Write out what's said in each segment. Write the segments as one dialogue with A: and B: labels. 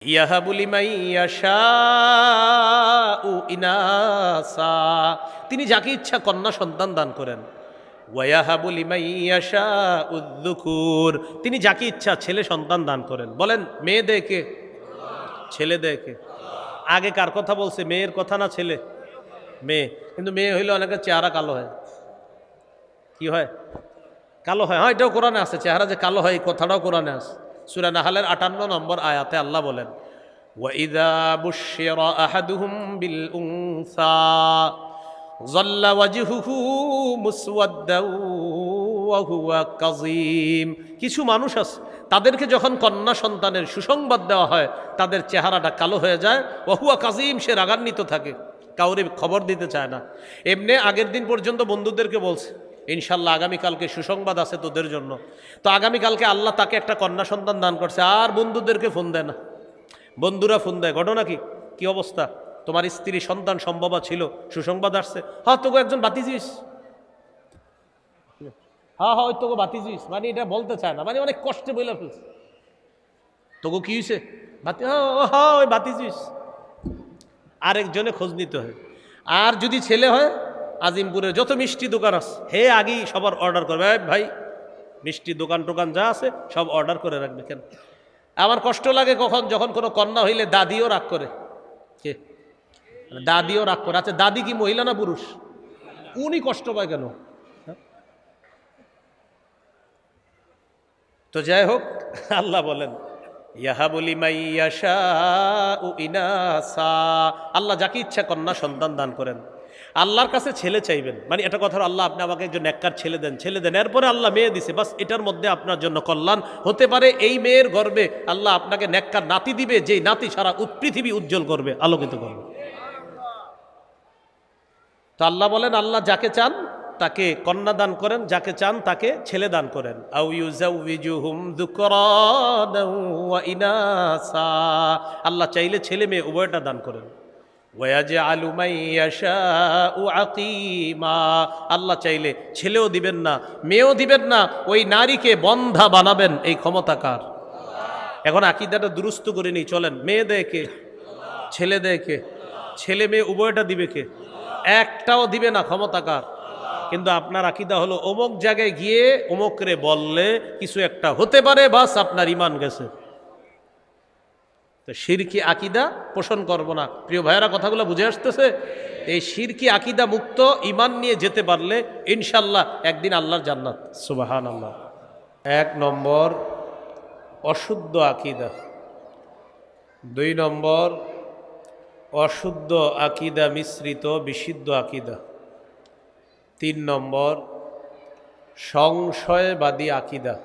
A: ইয়াহাবু লিমান ইয়াশাউ ইনাসা, তিনি যাকে ইচ্ছা কন্যা সন্তান দান করেন। ওয়ায়াহাবু লিমান ইয়াশাউ যুকুর, তিনি যাকে ইচ্ছা ছেলে সন্তান দান করেন। বলেন মেয়ে দেয় কে? ছেলে দেয় কে? আগে কার কথা বলছে? মেয়ের কথা না ছেলে? মেয়ে। কিন্তু মেয়ে হইলে অনেকের চেহারা কালো হয়। কি হয়? কালো হয়। হ্যাঁ, এটাও কোরআনে আছে, চেহারা যে কালো হয় এই কথাটাও কোরআনে আছে। সূরা নাহলের 58 নম্বর আয়াতে আল্লাহ বলেন, ওয়াইযা বুশশিরা আহাদুহুম বিল উনসা যাল্লা ওয়াজহুহু মুসওয়াদ্দাও ওয়া হুয়া কাযীম। কিছু মানুষ আছে, তাদেরকে যখন কন্যা সন্তানের সুসংবাদ দেওয়া হয় তাদের চেহারাটা কালো হয়ে যায়। ওয়া হুয়া কাযীম, সে রাগান্বিত থাকে, কাউরে খবর দিতে চায় না। এমনি আগের দিন পর্যন্ত বন্ধুদেরকে বলছে, ইনশাল্লাহ আগামীকালকে সুসংবাদ আছে তোদের জন্য। তো আগামীকালকে আল্লাহ তাকে একটা কন্যা সন্তান দান করছে, আর বন্ধুদেরকে ফোন দেয় না। বন্ধুরা ফোন দেয়, ঘটনা কি? কি অবস্থা? তোমার স্ত্রী সন্তান সম্ভবা ছিল, সুসংবাদ আসছে। হ্যাঁ তোকে একজন বাতিজিস, হ্যাঁ ওই তোকে বাতিজিস, মানে এটা বলতে চায় না, মানে অনেক কষ্টে বলে ফেলছে। তোকে কি হয়েছে? বাতি, হ্যাঁ ওই বাতিজিস। আরেকজনে খোঁজ নিতে হয়। আর যদি ছেলে হয়, আজিমপুরের যত মিষ্টি দোকান আছে হে আগেই সবার অর্ডার করবে, ভাই মিষ্টি দোকান টোকান যা আছে সব অর্ডার করে রাখবে। কেন? আমার কষ্ট লাগে কখন, যখন কোনো কন্যা হইলে দাদিও রাগ করে। কে? দাদিও রাগ করে। আচ্ছা দাদি কি মহিলা না পুরুষ? উনি কষ্ট পায় কেন? তো যাই হোক, আল্লাহ বলেন ইয়াহাবু লিমান ইয়াশাউ ইনাসা, আল্লাহ যাকে ইচ্ছা কন্যা সন্তান দান করেন। আল্লাহর কাছে ছেলে চাইবেন, মানে এটা কথা, আল্লাহ আপনি আমাকে একজন নেককার ছেলে দেন, ছেলে দেন। এরপরে আল্লাহ মেয়ে দিছে, বাস এটার মধ্যে আপনার জন্য কল্যাণ হতে পারে। এই মেয়ের গর্বে আল্লাহ আপনাকে নেককার নাতি দিবে, যেই নাতি সারা পৃথিবী উজ্জ্বল করবে, আলোকিত করবে। তো আল্লাহ বলেন আল্লাহ যাকে চান তাকে কন্যা দান করেন, যাকে চান তাকে ছেলে দান করেন। আউ ইউজাউযিজুহুম যুকরানাও ওয়া ইনাসা, আল্লাহ চাইলে ছেলে মেয়ে উভয়টা দান করেন। ওয়ায়াজআলু মান ইয়াশাউ আকিমা, আল্লাহ চাইলে ছেলেও দিবেন না মেয়েও দিবেন না, ওই নারীকে বন্ধা বানাবেন, এই ক্ষমতা কার? এখন আকীদাটা দুরুস্ত করে নিই, চলেন। মেয়ে দেয় কে? ছেলে দেয় কে? ছেলে মেয়ে উভয়টা দিবে কে? একটাও দিবে না, ক্ষমতা কার? কিন্তু আপনার আকীদা হলো অমুক জায়গায় গিয়ে অমুকরে বললে কিছু একটা হতে পারে, বাস আপনার ঈমান গেছে। তো শিরকি আকীদা পোষণ করব না। প্রিয় ভাইয়েরা, কথাগুলো বুঝে আসতেছে? এই শিরকি আকীদা মুক্ত ঈমান নিয়ে যেতে পারলে ইনশাল্লাহ একদিন আল্লাহর জান্নাত। সুবহানাল্লাহ। 1 নম্বর অশুদ্ধ আকীদা, 2 নম্বর অশুদ্ধ আকীদা মিশ্রিত বিশুদ্ধ আকীদা, 3 নম্বর সংশয়বাদী আকীদা,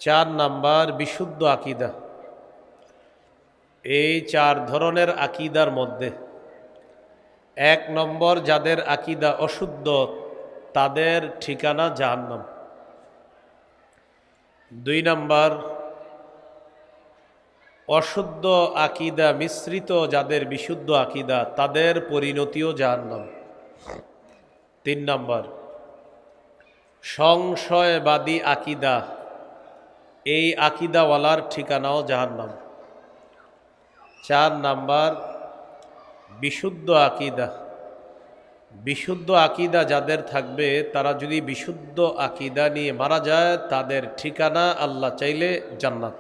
A: 4 নম্বর বিশুদ্ধ আকীদা। এই 4 ধরনের আকীদার মধ্যে 1 নম্বর যাদের আকীদা অশুদ্ধ তাদের ঠিকানা জাহান্নাম। 2 নম্বর অশুদ্ধ আকীদা মিশ্রিত যাদের বিশুদ্ধ আকীদা তাদের পরিণতিও জাহান্নাম। 3 নম্বর সংশয়বাদী আকীদা, এই আকীদাওয়ালার ঠিকানাও জাহান্নাম। 4 নম্বর বিশুদ্ধ আকীদা, বিশুদ্ধ আকীদা যাদের থাকবে তারা যদি বিশুদ্ধ আকীদা নিয়ে মারা যায় তাদের ঠিকানা আল্লাহ চাইলে জান্নাত।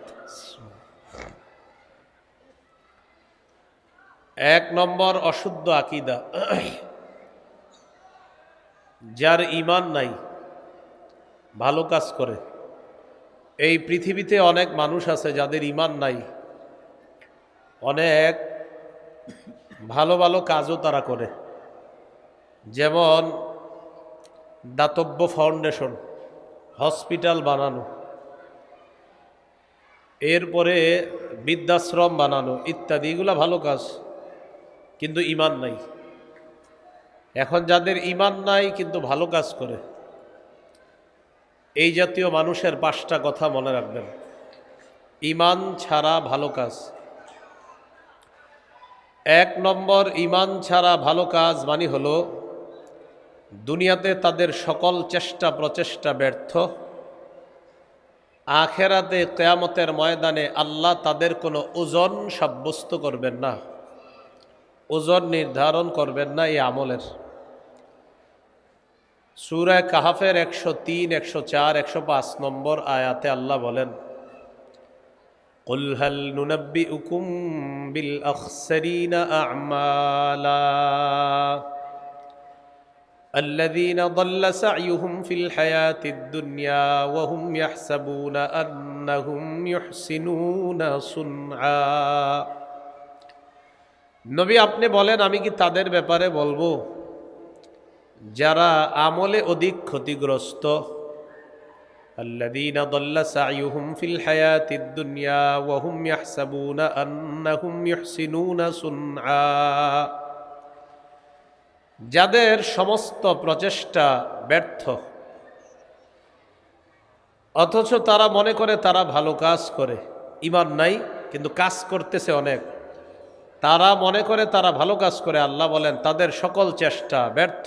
A: 1 নম্বর অশুদ্ধ আকীদা, যার ঈমান নাই, ভালো কাজ করে। এই পৃথিবীতে অনেক মানুষ আছে যাদের ঈমান নাই, অনেক ভালো ভালো কাজও তারা করে, যেমন দাতব্য ফাউন্ডেশন, হসপিটাল বানানো, এরপরে বৃদ্ধাশ্রম বানানো ইত্যাদি, এগুলা ভালো কাজ, কিন্তু ঈমান নাই। এখন যাদের ঈমান নাই কিন্তু ভালো কাজ করে, এই জাতীয় মানুষের 5টা কথা মনে রাখবেন। ঈমান ছাড়া ভালো কাজ। 1 নম্বর ঈমান ছাড়া ভালো কাজ মানে হলো দুনিয়াতে তাদের সকল চেষ্টা প্রচেষ্টা ব্যর্থ, আখেরাতে কিয়ামতের ময়দানে আল্লাহ তাদের কোনো ওজন সাব্যস্ত করবেন না, ওজন নির্ধারণ করবেন না এই আমলের। সূরা কাহাফের 103, 104, 105 নম্বর আয়াতে আল্লাহ বলেন, কুল হাল নুনাব্বিউকুম বিল আখসারিনা আ'মালা الذين ضل سعيهم في الحياة الدنيا وهم يحسبون أنهم يحسنون صنعا। নবী আপনি বলেন আমি কি তাদের ব্যাপারে বলবো যারা আমলে অধিক ক্ষতিগ্রস্ত? الذين ضل سعيهم في الحياة الدنيا وهم يحسبون أنهم يحسنون صنعا, যাদের সমস্ত প্রচেষ্টা ব্যর্থ অথচ তারা মনে করে তারা ভালো কাজ করে, ঈমান নাই কিন্তু কাজ করতেছে অনেক, তারা মনে করে তারা ভালো কাজ করে। আল্লাহ বলেন তাদের সকল চেষ্টা ব্যর্থ।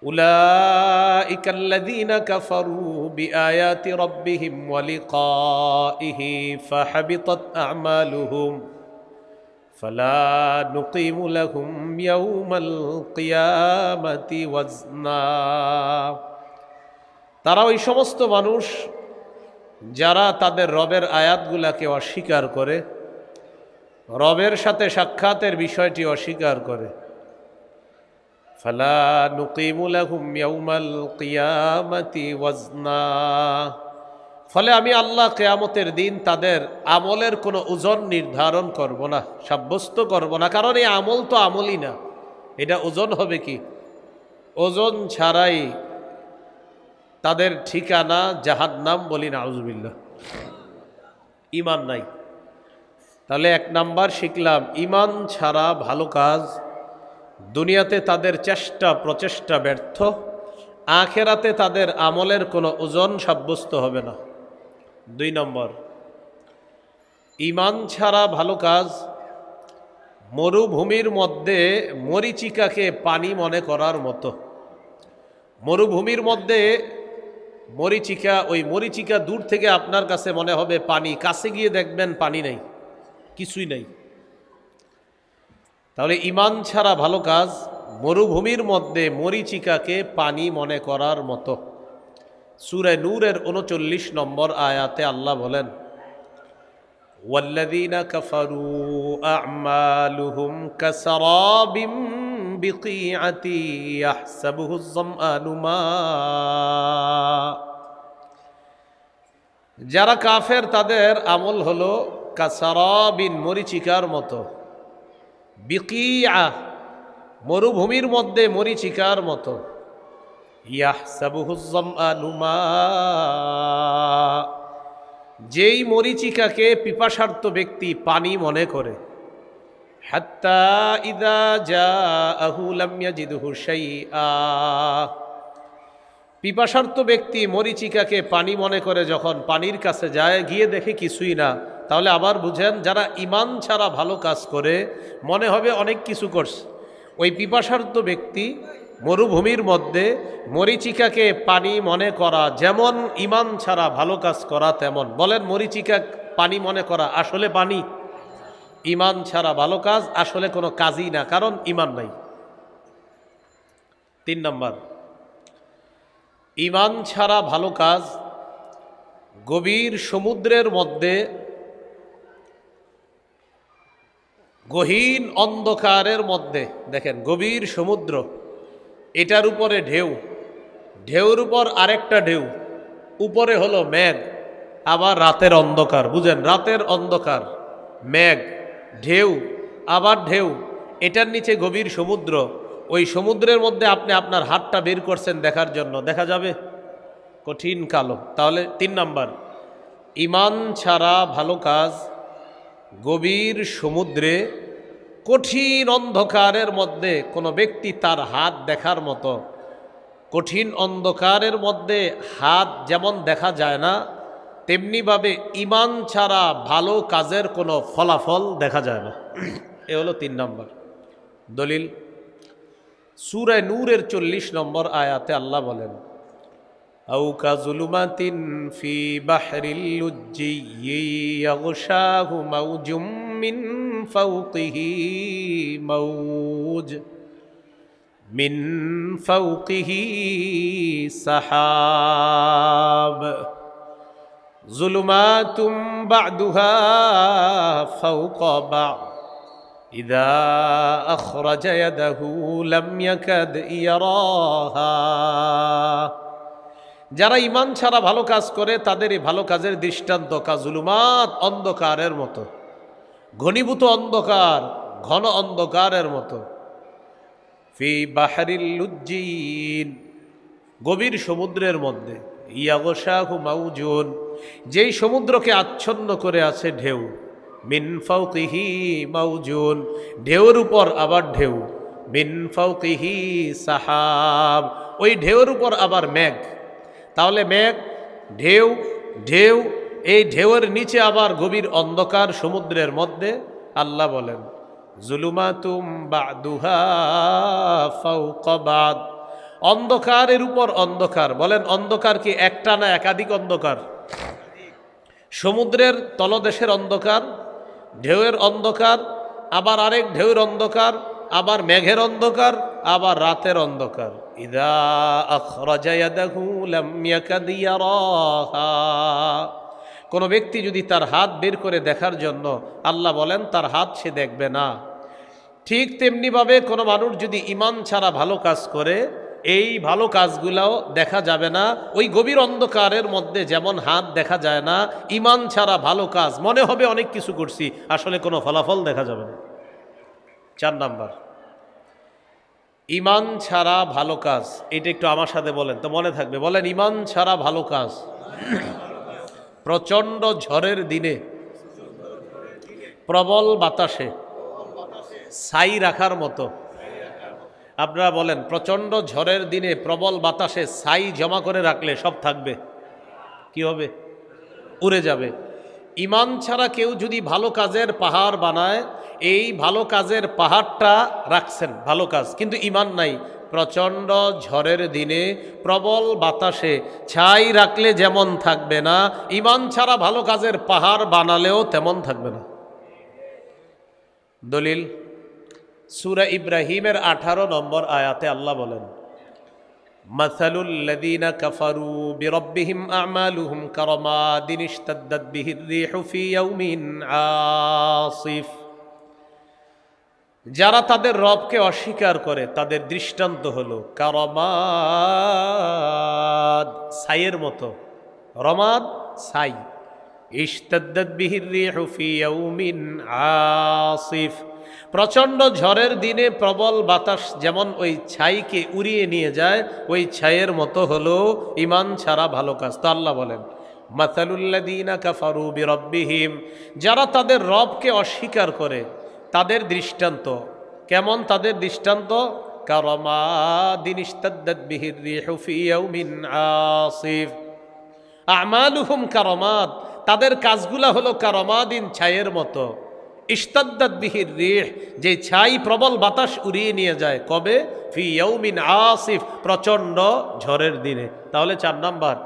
A: উলাইকাল্লাযীনা কাফারু বিআয়াতি রাব্বিহিম ওয়া লিকাইহি ফাহাবিতাত আ'মালুহুম ফালা নুকিমু লাহুম ইয়াওমাল কিয়ামাতি ওয়াজনা। তারা ওই সমস্ত মানুষ যারা তাদের রবের আয়াতগুলাকে অস্বীকার করে, রবের সাথে সাক্ষাতের বিষয়টি অস্বীকার করে। ফালা নুকিমু লাহুম ইয়াওমাল কিয়ামাতি ওয়াজনা, ফলে আমি আল্লাহ কিয়ামতের দিন তাদের আমলের কোনো ওজন নির্ধারণ করব না, সাব্যস্ত করব না। কারণ এই আমল তো আমলই না, এটা ওজন হবে কি? ওজন ছাড়াই তাদের ঠিকানা জাহান্নাম, বলি নাউজুবিল্লাহ। ঈমান নাই। তাহলে 1 নাম্বার শিখলাম, ঈমান ছাড়া ভালো কাজ, দুনিয়াতে তাদের চেষ্টা প্রচেষ্টা ব্যর্থ, আখেরাতে তাদের আমলের কোনো ওজন সাব্যস্ত হবে না। 2 নম্বর, ঈমান ছাড়া ভালো কাজ মরুভূমির মধ্যে মরীচিকাকে পানি মনে করার মতো। মরুভূমির মধ্যে মরীচিকা, ওই মরীচিকা দূর থেকে আপনার কাছে মনে হবে পানি, কাছে গিয়ে দেখবেন পানি নেই, কিছুই নেই। তাহলে ঈমান ছাড়া ভালো কাজ মরুভূমির মধ্যে মরীচিকাকে পানি মনে করার মতো। সূরা নূরের 39 নম্বর আয়াতে আল্লাহ বলেন, ওয়াল্লাযীনা কাফারু আ'মালুহুম কাসারাবিম বিকিআতি ইয়াহসাবুহুজ যামআনু মা। যারা কাফের তাদের আমল হলো কাসারাবিন, মরীচিকার মতো, বিকিআ মরুভূমির মধ্যে মরীচিকার মতো, ইয়াহসাবুহুজ যামআনু মা, যেই মরীচিকাকে পিপাসার্ত ব্যক্তি পানি মনে করে। হাত্তা ইযা জাআহু লাম ইয়াজিদহু শাইআ, পিপাসার্ত ব্যক্তি মরীচিকাকে পানি মনে করে যখন পানির কাছে যায়, গিয়ে দেখে কিছুই না, তাহলে আবার বুঝেন যারা ঈমান ছাড়া ভালো কাজ করে মনে হবে অনেক কিছু করছে। ওই পিপাসার্ত ব্যক্তি মরুভূমির মধ্যে মরীচিকাকে পানি মনে করা যেমন ঈমান ছাড়া ভালো কাজ করা তেমন। বলেন মরীচিকা পানি মনে করা আসলে পানি? ঈমান ছাড়া ভালো কাজ আসলে কোনো কাজই না, কারণ ঈমান নাই। 3 নম্বর, ঈমান ছাড়া ভালো কাজ গভীর সমুদ্রের মধ্যে গহীন অন্ধকারের মধ্যে, দেখেন গভীর সমুদ্র, এটার উপরে ঢেউ, ঢেউর উপর আরেকটা ঢেউ, উপরে হলো মেঘ, আবার রাতের অন্ধকার। বুঝেন, রাতের অন্ধকার, মেঘ, ঢেউ, আবার ঢেউ, এটার নিচে গভীর সমুদ্র। ওই সমুদ্রের মধ্যে আপনি আপনার হাতটা বের করছেন দেখার জন্য, দেখা যাবে? কঠিন কালো। তাহলে 3 নম্বর, ঈমান ছাড়া ভালো কাজ গভীর সমুদ্রে কঠিন অন্ধকারের মধ্যে কোনো ব্যক্তি তার হাত দেখার মতো। কঠিন অন্ধকারের মধ্যে হাত যেমন দেখা যায় না, তেমনিভাবে ঈমান ছাড়া ভালো কাজের কোনো ফলাফল দেখা যায় না। এ হলো 3 নম্বর দলিল। সূরা নূরের 40 নম্বর আয়াতে আল্লাহ বলেন, আও কাযুলুমাতিন ফি বাহরিল লুজ্জি ইয়াগশাহু মাওজুম মিন ফাওকিহি মাওজ মিন ফাওকিহি সাহাব যুলুমাতুম বা'দুহা ফাওকা বা'দ ইযা আখরাজা ইয়াদাহু লাম ইয়াকাদ ইয়ারাহা। যারা ঈমান ছাড়া ভালো কাজ করে তাদের এই ভালো কাজের দৃষ্টান্ত কাযুলুমাত, অন্ধকারের মতো, ঘনীভূত অন্ধকার, ঘন অন্ধকারের মতো। ফি বাহরিল লুজ্জিন, গভীর সমুদ্রের মধ্যে। ইয়াগশাহু মাওজুন, যেই সমুদ্রকে আচ্ছন্ন করে আছে ঢেউ। মিন ফাওকিহি মাওজুন, ঢেউর উপর আবার ঢেউ। মিন ফাওকিহি সাহাব, ওই ঢেউর উপর আবার মেঘ। তাহলে মেঘ, ঢেউ, ঢেউ, এই ঢেউয়ের নিচে আবার গভীর অন্ধকার সমুদ্রের মধ্যে। আল্লাহ বলেন যুলুমাতুম বা'দুহা ফাওকা বা'দ, অন্ধকারের উপর অন্ধকার। বলেন অন্ধকার কি একটা না একাধিক অন্ধকার? সমুদ্রের তলদেশের অন্ধকার, ঢেউয়ের অন্ধকার, আবার আরেক ঢেউয়ের অন্ধকার, আবার মেঘের অন্ধকার, আবার রাতের অন্ধকার। ইযা আখরাজা ইয়াদাহু লাম ইয়াকাদ ইয়ারাহা, কোনো ব্যক্তি যদি তার হাত বের করে দেখার জন্য, আল্লাহ বলেন তার হাত সে দেখবে না। ঠিক তেমনিভাবে কোনো মানুষ যদি ঈমান ছাড়া ভালো কাজ করে, এই ভালো কাজগুলাও দেখা যাবে না। ওই গভীর অন্ধকারের মধ্যে যেমন হাত দেখা যায় না, ঈমান ছাড়া ভালো কাজ মনে হবে অনেক কিছু করছি, আসলে কোনো ফলাফল দেখা যাবে না। 4 নাম্বার, ঈমান ছাড়া ভালো কাজ। এটা একটু আমার সাথে বলেন তো মনে থাকবে। বলেন ঈমান ছাড়া ভালো কাজ। প্রচণ্ড ঝড়ের দিনে, প্রবল বাতাসে ছাই রাখার মতো। আপনারা বলেন প্রচণ্ড ঝড়ের দিনে প্রবল বাতাসে ছাই জমা করে রাখলে সব থাকবে? কি হবে? উড়ে যাবে। ঈমান ছাড়া কেউ যদি ভালো কাজের পাহাড় বানায়, এই ভালো কাজের পাহাড়টা রাখছেন ভালো কাজ, কিন্তু ঈমান নাই। প্রচণ্ড ঝড়ের দিনে প্রবল বাতাসে ছাই রাখলে যেমন থাকবে না, ঈমান ছাড়া ভালো কাজের পাহাড় বানালেও তেমন থাকবে না। দলিল সূরা ইব্রাহিমের 18 নম্বর আয়াতে আল্লাহ বলেন মাসালুল লাযীনা কাফারু বিরাব্বিহিম আ'মালুহুম কারামাদিন ইশতাদ্দাত বিহির রিহু ফি ইয়াউমিন আসিফ। যারা তাদের রবকে অস্বীকার করে তাদের দৃষ্টান্ত হলো কারামাদ, ছাইয়ের মতো। রমাদ ছাই। ইশতাদ্দাত বিহির রিহু ফি ইয়াউমিন আসিফ, প্রচণ্ড ঝড়ের দিনে প্রবল বাতাস যেমন ওই ছাইকে উড়িয়ে নিয়ে যায়, ওই ছাইয়ের মতো হলো ঈমান ছাড়া ভালো কাজ। তো আল্লাহ বলেন মাসালুল্লাযীনা কাফারু বিরাব্বিহিম, যারা তাদের রবকে অস্বীকার করে তাদের দৃষ্টান্ত কেমন? তাদের দৃষ্টান্ত কারামাদিন ইশতাদ্দাত বিহির রিহু ফি ইয়াউমিন আসিফ। আমালুহুম কারামাদ, তাদের কাজগুলা হলো কারামাদিন, ছাইয়ের মতো। ইশতাদ্দাত বিহির রিহ, যে ছাই প্রবল বাতাস উড়িয়ে নিয়ে যায়। কবে? ফি ইয়াউমিন আসিফ, প্রচণ্ড ঝড়ের দিনে। তাহলে 4 নাম্বার,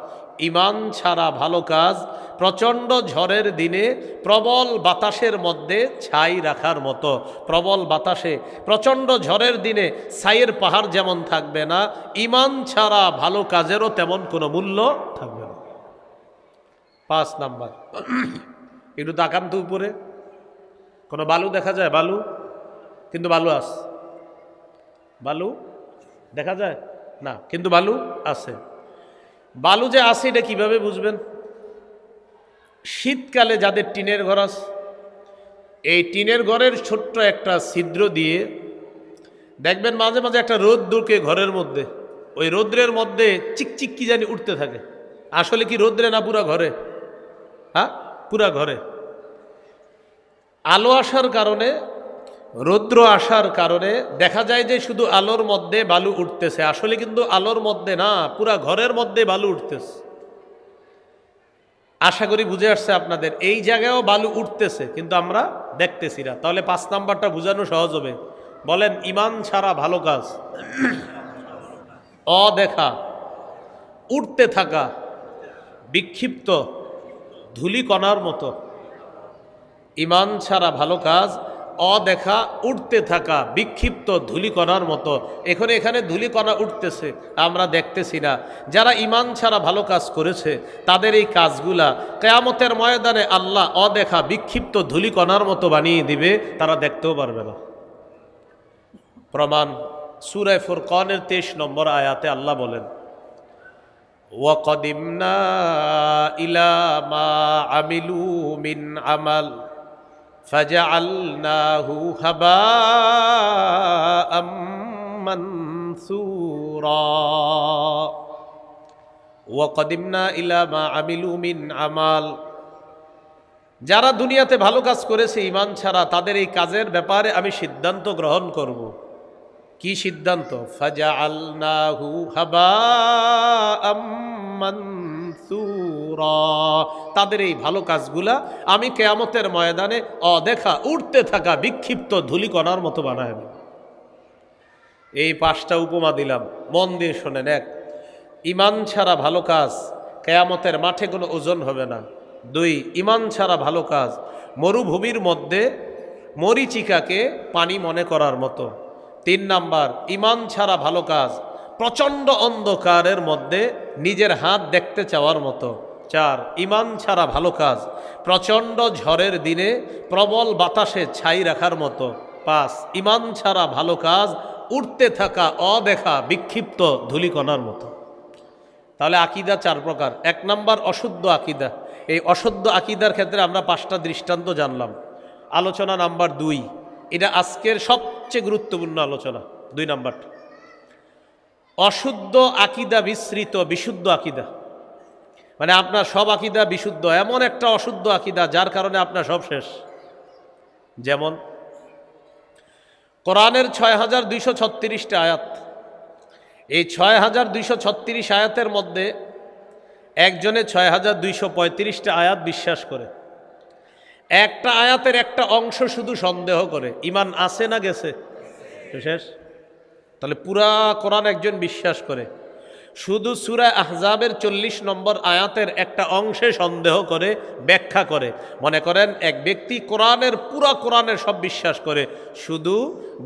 A: ঈমান ছাড়া ভালো কাজ প্রচণ্ড ঝড়ের দিনে প্রবল বাতাসের মধ্যে ছাই রাখার মতো। প্রবল বাতাসে প্রচণ্ড ঝড়ের দিনে ছাইয়ের পাহাড় যেমন থাকবে না, ঈমান ছাড়া ভালো কাজেরও তেমন কোনো মূল্য থাকবে না। 5 নাম্বার, একটু তাকান তো উপরে, কোনো বালু দেখা যায়? বালু, কিন্তু বালু আছে। বালু দেখা যায় না, কিন্তু বালু আছে। বালু যে আছে এটা কিভাবে বুঝবেন? শীতকালে যাদের টিনের ঘর আছে, এই টিনের ঘরের ছোট্ট একটা ছিদ্র দিয়ে দেখবেন মাঝে মাঝে একটা রোদ ঢুকে ঘরের মধ্যে, ওই রৌদ্রের মধ্যে চিকচিক কি জানি উঠতে থাকে। আসলে কি রৌদ্রে না পুরা ঘরে? হ্যাঁ, পুরা ঘরে। আলো আসার কারণে, রৌদ্র আসার কারণে দেখা যায় যে শুধু আলোর মধ্যে বালু উঠতেছে, আসলে কিন্তু আলোর মধ্যে না, পুরা ঘরের মধ্যে বালু উঠতেছে। আশা করি বুঝে আসছে আপনাদের। এই জায়গায়ও বালু উঠতেছে কিন্তু আমরা দেখতেছি না। তাহলে 5 নাম্বারটা বোঝানো সহজ হবে। বলেন ঈমান ছাড়া ভালো কাজ অদেখা, উঠতে থাকা বিক্ষিপ্ত ধূলিকণার মতো। ইমান ছাড়া ভালো কাজ অদেখা উঠতে থাকা বিক্ষিপ্ত ধূলিকণার মতো। এখানে ধূলিকণা উঠতেছে, আমরা দেখতেছি না। যারা ইমান ছাড়া ভালো কাজ করেছে তাদের এই কাজগুলা কিয়ামতের ময়দানে আল্লাহ অদেখা বিক্ষিপ্ত ধূলিকণার মতো বানিয়ে দিবে, তারা দেখতেও পারবে না। প্রমাণ সূরা ফুরকানের 23 নম্বর আয়াতে আল্লাহ বলেন, ওয়াকাদিমনা ইলা মা আমিলু মিন আমাল ফাজআলনাহু হাবাআম মানসুরা। ওয়াকাদিমনা ইলা মা আমিলু মিন আমাল, যারা দুনিয়াতে ভালো কাজ করেছে ঈমান ছাড়া তাদের এই কাজের ব্যাপারে আমি সিদ্ধান্ত গ্রহণ করব। কি সিদ্ধান্ত? ফাজআলনাহু হাবাআম মানসুরা, তাদের এই ভালো কাজগুলা আমি কিয়ামতের ময়দানে অদেখা উঠতে থাকা বিক্ষিপ্ত ধূলিকণার মতো বানায় দেব। এই 5টা উপমা দিলাম, মন দিয়ে শোনেন। 1, ঈমান ছাড়া ভালো কাজ কিয়ামতের মাঠে কোনো ওজন হবে না। 2, ঈমান ছাড়া ভালো কাজ মরুভূমির মধ্যে মরীচিকাকে পানি মনে করার মতো। 3 নাম্বার, ঈমান ছাড়া ভালো কাজ প্রচণ্ড অন্ধকারের মধ্যে নিজের হাত দেখতে চাওয়ার মতো। 4, ঈমান ছাড়া ভালো কাজ প্রচণ্ড ঝড়ের দিনে প্রবল বাতাসে ছাই রাখার মতো। 5, ঈমান ছাড়া ভালো কাজ উঠতে থাকা অদেখা বিক্ষিপ্ত ধূলিকণার মতো। তাহলে আকীদা 4 প্রকার। 1 নাম্বার অশুদ্ধ আকীদা। এই অশুদ্ধ আকীদার ক্ষেত্রে আমরা 5টা দৃষ্টান্ত জানলাম। আলোচনা নাম্বার 2, এটা আজকের সবচেয়ে গুরুত্বপূর্ণ আলোচনা। 2 নাম্বারটা অশুদ্ধ আকীদা মিশ্রিত বিশুদ্ধ আকীদা। মানে আপনার সব আকীদা বিশুদ্ধ, এমন একটা অশুদ্ধ আকীদা যার কারণে আপনার সব শেষ। যেমন কোরআনের 6236টা আয়াত, এই 6236 আয়াতের মধ্যে একজনে 6235টা আয়াত বিশ্বাস করে, একটা আয়াতের একটা অংশ শুধু সন্দেহ করে। ঈমান আছে না গেছে? শেষ। তাহলে পুরা কোরআন একজন বিশ্বাস করে, শুধু সূরা আহজাবের 40 নম্বর আয়াতের একটা অংশে সন্দেহ করে, ব্যাখ্যা করে। মনে করেন এক ব্যক্তি পুরা কোরআনের সব বিশ্বাস করে, শুধু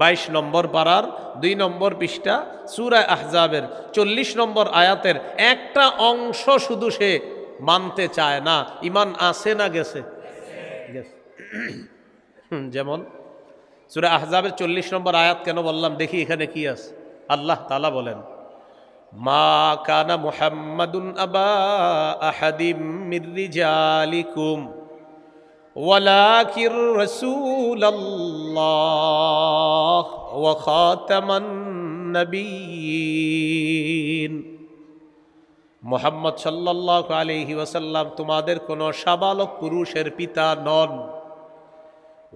A: 22 নম্বর পারার 2 নম্বর পৃষ্ঠা সূরা আহজাবের 40 নম্বর আয়াতের একটা অংশ শুধু সে মানতে চায় না। ঈমান আছে না গেছে? গেছে। যেমন সূরা আহজাবের 40 নম্বর আয়াত কেন বললাম, দেখি এখানে কি আছে। আল্লাহ তাআলা বলেন, মা কানা মুহাম্মাদুন আবা আহাদিম মির রিজালিকুম ওয়ালাকির রাসূলুল্লাহ ওয়া খাতামান নবিয়্যিন। মুহাম্মদ সাল্লাল্লাহু আলাইহি ওয়াসাল্লাম তোমাদের কোনো সাবালক পুরুষের পিতা নন।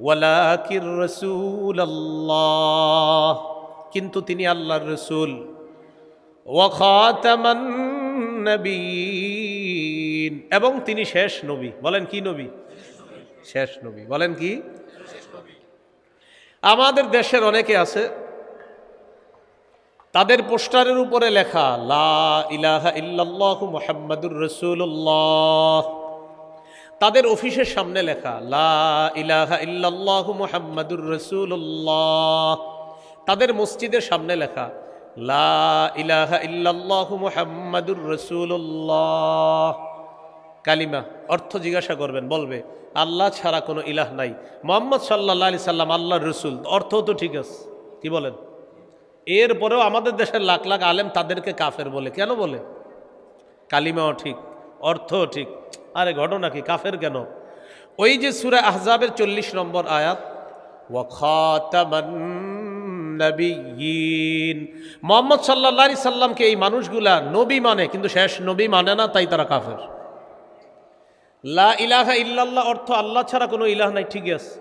A: ওয়ালাকির রাসূলুল্লাহ, কিন্তু তিনি আল্লাহর রাসূল। ওয়া খাতামান নবিয়্যিন, এবং তিনি শেষ নবী। বলেন কি নবী? শেষ নবী। বলেন কি? আমাদের দেশের অনেকে আছে, তাদের পোস্টারের উপরে লেখা লা ইলাহা ইল্লাল্লাহু মুহাম্মাদুর রাসূলুল্লাহ, তাদের অফিসের সামনে লেখা লা ইলাহা ইল্লাল্লাহু মুহাম্মাদুর রাসূলুল্লাহ, তাদের মসজিদের সামনে লেখা লা ইলাহা ইল্লাল্লাহু মুহাম্মাদুর রাসূলুল্লাহ। কালিমা অর্থ জিজ্ঞাসা করবেন, বলবে আল্লাহ ছাড়া কোনো ইলাহ নাই, মুহাম্মদ সাল্লাল্লাহু আলাইহি সাল্লাম আল্লাহর রাসূল। অর্থ তো ঠিক আছে, কি বলেন? এরপরেও আমাদের দেশের লাখ লাখ আলেম তাদেরকে কাফের বলে। কেন বলে? কালিমাও ঠিক, অর্থও ঠিক, আরে ঘটনা কি? কাফের কেন? ওই যে সূরা আহজাবের 40 নম্বর আয়াত, ওয়া খাতামান নবিয়্যিন, মুহাম্মদ সাল্লাল্লাহু আলাইহি সাল্লামকে এই মানুষগুলা নবী মানে, কিন্তু শেষ নবী মানে না, তাই তারা কাফের। লা ইলাহা ইল্লাল্লাহ অর্থ আল্লাহ ছাড়া কোনো ইলাহ নাই, ঠিক আছে।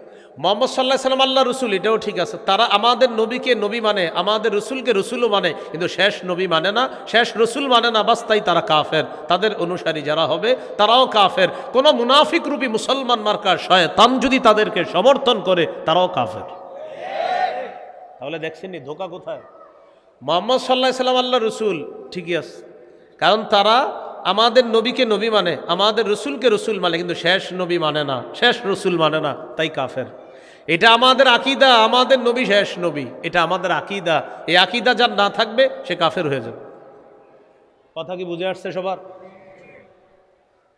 A: মুহাম্মদ সাল্লাল্লাহু আলাইহি সাল্লাম আল্লাহ রসুল, এটাও ঠিক আছে। তারা আমাদের নবীকে নবী মানে, আমাদের রসুলকে রসুলও মানে, কিন্তু শেষ নবী মানে না, শেষ রসুল মানে না, বাস তাই তারা কাফের। তাদের অনুসারী যারা হবে তারাও কাফের। কোনো মুনাফিক রূপী মুসলমান মার্কার শয়তান যদি তাদেরকে সমর্থন করে, তারাও কাফের। তাহলে দেখছেন নি ধোঁকা কোথায়? মুহাম্মদ সাল্লাল্লাহু আলাইহি সাল্লাম আল্লাহ রসুল, ঠিকই আছে, কারণ তারা আমাদের নবীকে নবী মানে, আমাদের রসুলকে রসুল মানে, কিন্তু শেষ নবী মানে না, শেষ রসুল মানে না, তাই কাফের। এটা আমাদের আকীদা, আমাদের নবী শেষ নবী, এটা আমাদের আকীদা। এই আকীদা যার না থাকবে সে কাফের হয়ে যাবে। কথা কি বুঝে আসছে সবার?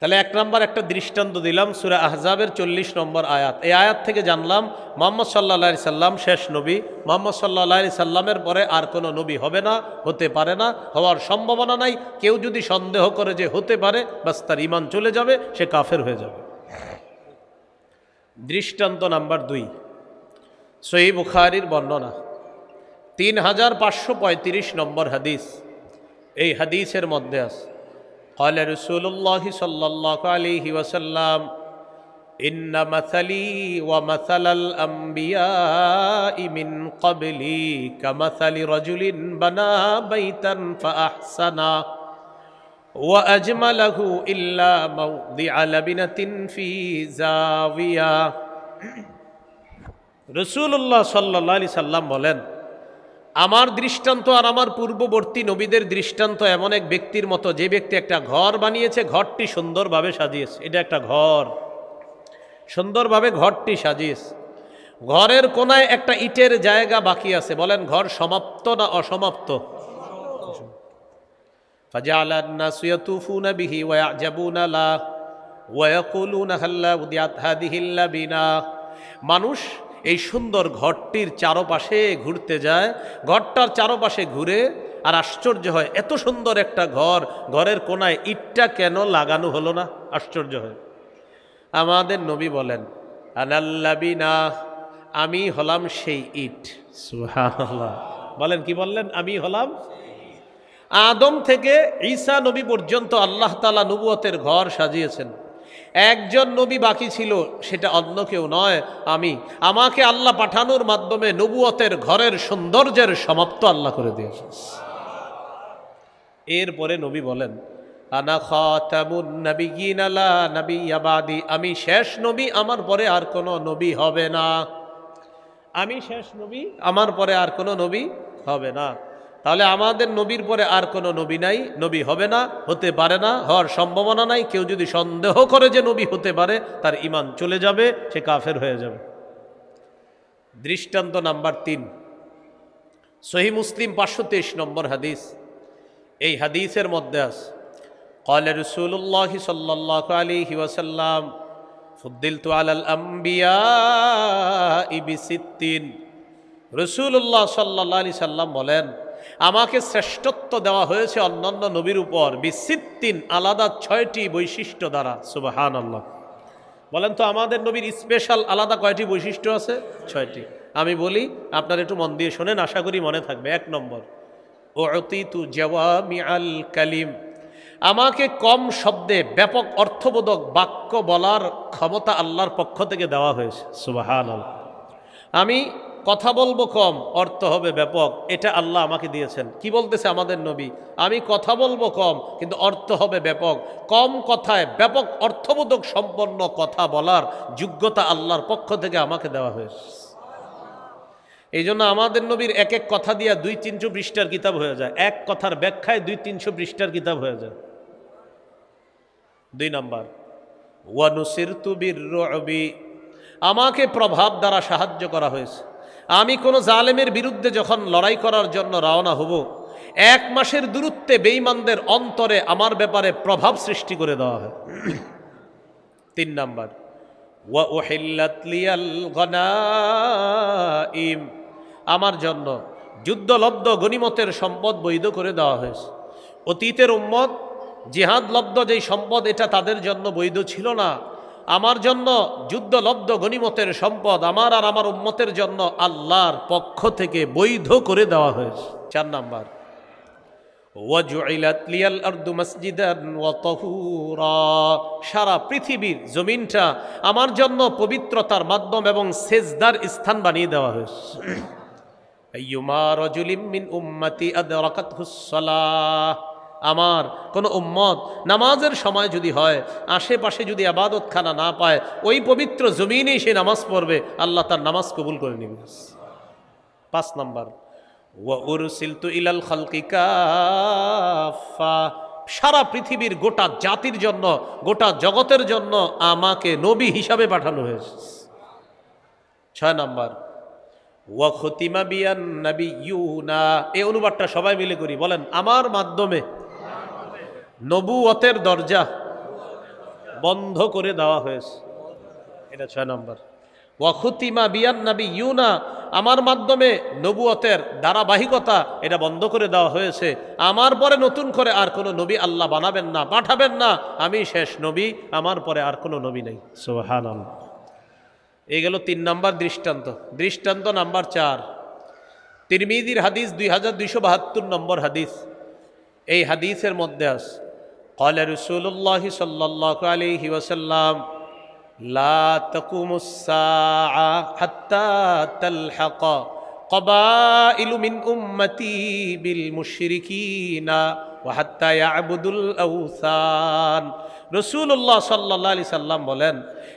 A: তাহলে এক নাম্বার একটা দৃষ্টান্ত দিলাম, সূরা আহজাবের 40 নম্বর আয়াত। এই আয়াত থেকে জানলাম মুহাম্মদ সাল্লাল্লাহু আলাইহি সাল্লাম শেষ নবী। মুহাম্মদ সাল্লাল্লাহু আলাইহি সাল্লামের পরে আর কোনো নবী হবে না, হতে পারে না, হওয়ার সম্ভাবনা নাই। কেউ যদি সন্দেহ করে যে হতে পারে, বাস তার ঈমান চলে যাবে, সে কাফের হয়ে যাবে। দৃষ্টান্ত নাম্বার 2, সহিহ বুখারীর বর্ণনা 3535 নম্বর হাদিস। এই হাদিসের মধ্যে আছে قال رسول الله صلى الله عليه وسلم إن مثلي ومثل الأنبياء من قبلي كمثل رجل بنى بيتا فأحسنه وأجمله إلا موضع لبنة في زاوية। রাসূলুল্লাহ সাল্লাল্লাহু আলাইহি সাল্লাম বলেন, আমার দৃষ্টান্ত আর আমার পূর্ববর্তী নবীদের দৃষ্টান্ত এমন এক ব্যক্তির মতো, যে ব্যক্তি একটা ঘর বানিয়েছে, ঘরটি সুন্দরভাবে সাজিয়েছে। এটা একটা ঘর, সুন্দরভাবে ঘরটি সাজিয়েছে। ঘরের কোনায় একটা ইটের জায়গা বাকি আছে। বলেন, ঘর সমাপ্ত না অসমাপ্ত? ফাজাআলা আন-নাসু ইয়াতুফুনা বিহি ওয়া ইয়াজাবুনা লা ওয়া ইয়াকুলুনা হাল্লা উদিয়াত হাদিহিল লাবিনা। মানুষ এই সুন্দর ঘরটির চারপাশে ঘুরতে যায়, ঘরটার চারপাশে ঘুরে আর আশ্চর্য হয়, এত সুন্দর একটা ঘর, ঘরের কোনায় ইটটা কেন লাগানো হলো না? আশ্চর্য হয়। আমাদের নবী বলেন, আনাল্লাবিনা, আমি হলাম সেই ইট। সুবহানাল্লাহ। বলেন, কি বললেন? আমি হলাম। আদম থেকে ঈসা নবী পর্যন্ত আল্লাহ তাআলা নবুয়তের ঘর সাজিয়েছেন। একজন নবী বাকি ছিল, সেটা অন্য কেউ নয়, আমি। আমাকে আল্লাহ পাঠানোর মাধ্যমে নবুয়তের ঘরের সৌন্দর্যের সমাপ্ত আল্লাহ করে দিয়েছেন। এরপরে নবী বলেন, আনা খাতামুন নাবিয়্যিন লা নাবিয়্যা বাদি, আমি শেষ নবী, আমার পরে আর কোনো নবী হবে না। আমি শেষ নবী, আমার পরে আর কোনো নবী হবে না। তাহলে আমাদের নবীর পরে আর কোনো নবী নাই, নবী হবে না, হতে পারে না, হওয়ার সম্ভাবনা নাই। কেউ যদি সন্দেহ করে যে নবী হতে পারে, তার ঈমান চলে যাবে, সে কাফের হয়ে যাবে। দৃষ্টান্ত নাম্বার 3, সহিহ মুসলিম 523 নম্বর হাদিস। এই হাদিসের মধ্যে আছে, قال رسول الله صلى الله عليه وسلم فضلت على الأنبياء ب6। রাসূলুল্লাহ সাল্লাল্লাহু আলাইহি সাল্লাম বলেন, আমাকে শ্রেষ্ঠত্ব দেওয়া হয়েছে অন্যান্য নবীর উপর ব6, আলাদা 6টি বৈশিষ্ট্য দ্বারা। সুবহানাল্লাহ। বলেন তো, আমাদের নবীর স্পেশাল আলাদা কয়টি বৈশিষ্ট্য আছে? 6টি। আমি বলি, আপনারা একটু মন দিয়ে শোনেন, আশা করি মনে থাকবে। 1 নম্বর, উতিতু জাওয়ামিআল কালিম, আমাকে কম শব্দে ব্যাপক অর্থবোধক বাক্য বলার ক্ষমতা আল্লাহর পক্ষ থেকে দেওয়া হয়েছে। সুবহানাল্লাহ। আমি কথা বলবো কম, অর্থ হবে ব্যাপক, এটা আল্লাহ আমাকে দিয়েছেন। কি বলতেছে আমাদের নবী? আমি কথা বলবো কম, কিন্তু অর্থ হবে ব্যাপক। কম কথায় ব্যাপক অর্থবোধক সম্পন্ন কথা বলার যোগ্যতা আল্লাহর পক্ষ থেকে আমাকে দেওয়া হয়েছে। এই জন্য আমাদের নবীর এক এক কথা দিয়া 200-300 পৃষ্ঠার কিতাব হয়ে যায়। এক কথার ব্যাখ্যায় 200-300 পৃষ্ঠার কিতাব হয়ে যায়। 2 নাম্বার, ওয়ানুসিরতু বির-রু'বি, আমাকে প্রভাব দ্বারা সাহায্য করা হয়েছে। আমি কোনো জালেমের বিরুদ্ধে যখন লড়াই করার জন্য রওনা হব, 1 মাসের দূরত্বে বেঈমানদের অন্তরে আমার ব্যাপারে প্রভাব সৃষ্টি করে দেওয়া হয়। 3 নাম্বার, ওয়া উহিল্লাত লিয়াল গনাইম, আমার জন্য যুদ্ধলব্ধ গনিমতের সম্পদ বৈধ করে দেওয়া হয়েছে। অতীতের উম্মত জিহাদলব্ধ যেই সম্পদ, এটা তাদের জন্য বৈধ ছিল না। আমার জন্য যুদ্ধলব্ধ গনিমতের সম্পদ আমার আর আমার উম্মতের জন্য আল্লাহর পক্ষ থেকে বৈধ করে দেওয়া হয়েছে। 4 নাম্বার, ওয়াজুইলাত লিয়াল আরদু মাসজিদান ওয়া তাহুরা, সারা পৃথিবীর জমিনটা আমার জন্য পবিত্রতার মাধ্যম এবং সেজদার স্থান বানিয়ে দেওয়া হয়েছে। আইয়ুমা রাজুলিম মিন উম্মতি আদরাকাতহুস সালাহ, আমার কোনো উম্মত নামাজের সময় যদি হয়, আশেপাশে যদি ইবাদতখানা না পায়, ওই পবিত্র জমিনেই সে নামাজ পড়বে, আল্লাহ তার নামাজ কবুল করে নেবেন। 5 নাম্বার, ওয়া উরসিলতু ইলাল খালকি কাফা, সারা পৃথিবীর গোটা জাতির জন্য, গোটা জগতের জন্য আমাকে নবী হিসাবে পাঠানো হয়েছে। 6 নাম্বার, ওয়া খতিমা বিয়ান নাবিয়্যুনা, এই অনুবাদটা সবাই মিলে করি, বলেন আমার মাধ্যমে নবুয়তের দরজা বন্ধ করে দেওয়া হয়েছে। এটা 6 নাম্বার। ওয়া খুতিমা বিয়ান নাবিয়্যুনা, আমার মাধ্যমে নবুয়তের ধারাবাহিকতা এটা বন্ধ করে দেওয়া হয়েছে। আমার পরে নতুন করে আর কোনো নবী আল্লাহ বানাবেন না, পাঠাবেন না। আমি শেষ নবী, আমার পরে আর কোনো নবী নেই। সুবহানাল্লাহ। এই গেল 3 নাম্বার দৃষ্টান্ত। দৃষ্টান্ত নাম্বার 4, তিরমিজির হাদিস 2272 নম্বর হাদিস। এই হাদিসের মধ্যে আছে, ক্বালা রাসূলুল্লাহ সাল্লাল্লাহু আলাইহি ওয়াসাল্লাম, লা তাকুমুস সাআ হাত্তা তালহাকা ক্বাবাইলু মিন উম্মতি বিল মুশরিকিনা ওয়া হাত্তা ইয়াবুদুল আওসান। রাসূলুল্লাহ সাল্লাল্লাহু আলাইহি সাল্লাম বলেন,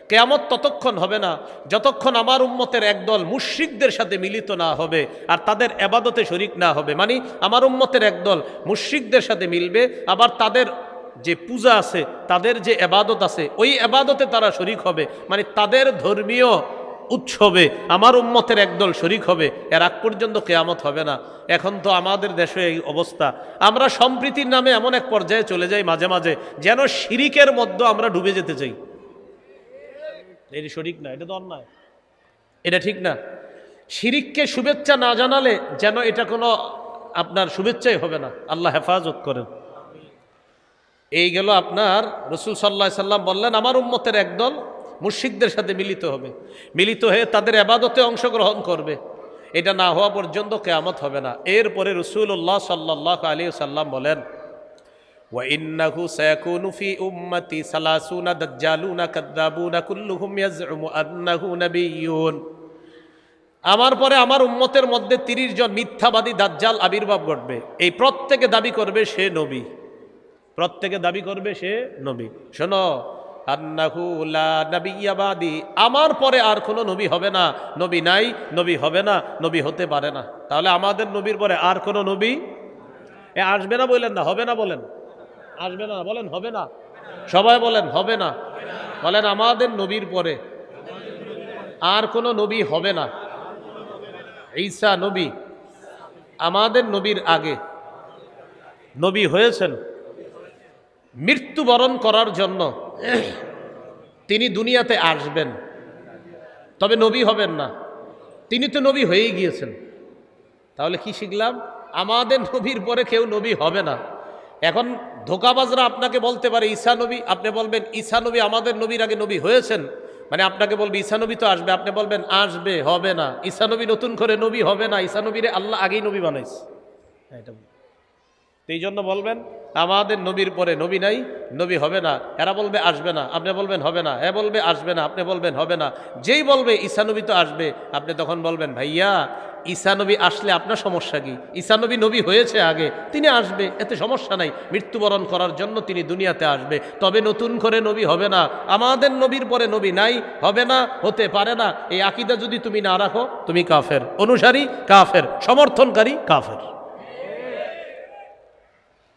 A: কিয়ামত ততক্ষণ হবে না যতক্ষণ আমার উম্মতের একদল মুশরিকদের সাথে মিলিত না হবে আর তাদের ইবাদতে শরীক না হবে। মানে আমার উম্মতের একদল মুশরিকদের সাথে মিলবে, আবার তাদের যে পূজা আছে, তাদের যে ইবাদত আছে, ওই ইবাদতে তারা শরীক হবে। মানে তাদের ধর্মীয় উৎসবে আমার উম্মতের একদল শরীক হবে। এর আগ পর্যন্ত কিয়ামত হবে না। এখন তো আমাদের দেশে এই অবস্থা, আমরা সম্প্রীতির নামে এমন এক পর্যায়ে চলে যাই মাঝে মাঝে যেন শিরিকের মধ্যে আমরা ডুবে যেতে চাই। এটা শরীক না, এটা তো অন্যায়, এটা ঠিক না। শিরিককে শুভেচ্ছা না জানালে যেন এটা কোনো আপনার শুভেচ্ছাই হবে না। আল্লাহ হেফাজত করেন। এই গেল আপনার রাসূল সাল্লাল্লাহু আলাইহি সাল্লাম বললেন, আমার উম্মতের একদল মুশরিকদের সাথে মিলিত হবে, মিলিত হয়ে তাদের ইবাদতে অংশগ্রহণ করবে। এটা না হওয়া পর্যন্ত কিয়ামত হবে না। এরপরে রাসূলুল্লাহ সাল্লাল্লাহু আলাইহি সাল্লাম বলেন, ওয়া ইন্নাহু সায়াকুনু ফি উম্মতি সালাসুনা দাজ্জালুনা কাযাবুনা কুল্লুহুম ইয়াজউমু আন্নাহু নাবিয়্যুন। আমার পরে আমার উম্মতের মধ্যে 30 জন মিথ্যাবাদী দাজ্জাল আবির্ভাব ঘটবে। এই প্রত্যেকে দাবি করবে সে নবী, প্রত্যেকে দাবি করবে সে নবী। শোনো, আন্নাহু লা নাবিয়্যা বাদি, আমার পরে আর কোনো নবী হবে না, নবী নাই, নবী হবে না, নবী হতে পারে না। তাহলে আমাদের নবীর পরে আর কোনো নবী আসবে না। বললেন না, হবে না, বলেন আসবে না, বলেন হবে না, সবাই বলেন হবে না। বলেন আমাদের নবীর পরে আর কোনো নবী হবে না। ঈসা নবী আমাদের নবীর আগে নবী হয়েছেন মৃত্যুবরণ করার জন্য। তিনি দুনিয়াতে আসবেন, তবে নবী হবেন না। তিনি তো নবী হয়েই গিয়েছেন। তাহলে কি শিখলাম? আমাদের নবীর পরে কেউ নবী হবে না। এখন ধোঁকাবাজরা আপনাকে বলতে পারে ঈসা নবী, আপনি বলবেন ঈসা নবী আমাদের নবীর আগে নবী হয়েছেন, মানে আপনাকে বলবে ঈসা নবী তো আসবে, আপনি বলবেন আসবে, হবে না। ঈসা নবী নতুন করে নবী হবে না, ঈসা নবীরে আল্লাহ আগেই নবী বানাইছে। এটা এই জন্য বলবেন আমাদের নবীর পরে নবী নাই, নবী হবে না। এরা বলবে আসবে না, আপনি বলবেন হবে না। এ বলবে আসবে না, আপনি বলবেন হবে না। যেই বলবে ঈসা নবী তো আসবে, আপনি তখন বলবেন ভাইয়া ঈসা নবী আসলে আপনার সমস্যা কি? ঈসা নবী নবী হয়েছে আগে, তিনি আসবে, এতে সমস্যা নাই। মৃত্যুবরণ করার জন্য তিনি দুনিয়াতে আসবে, তবে নতুন করে নবী হবে না। আমাদের নবীর পরে নবী নাই, হবে না, হতে পারে না। এই আকীদা যদি তুমি না রাখো, তুমি কাফের, অনুসারী কাফের, সমর্থনকারী কাফের।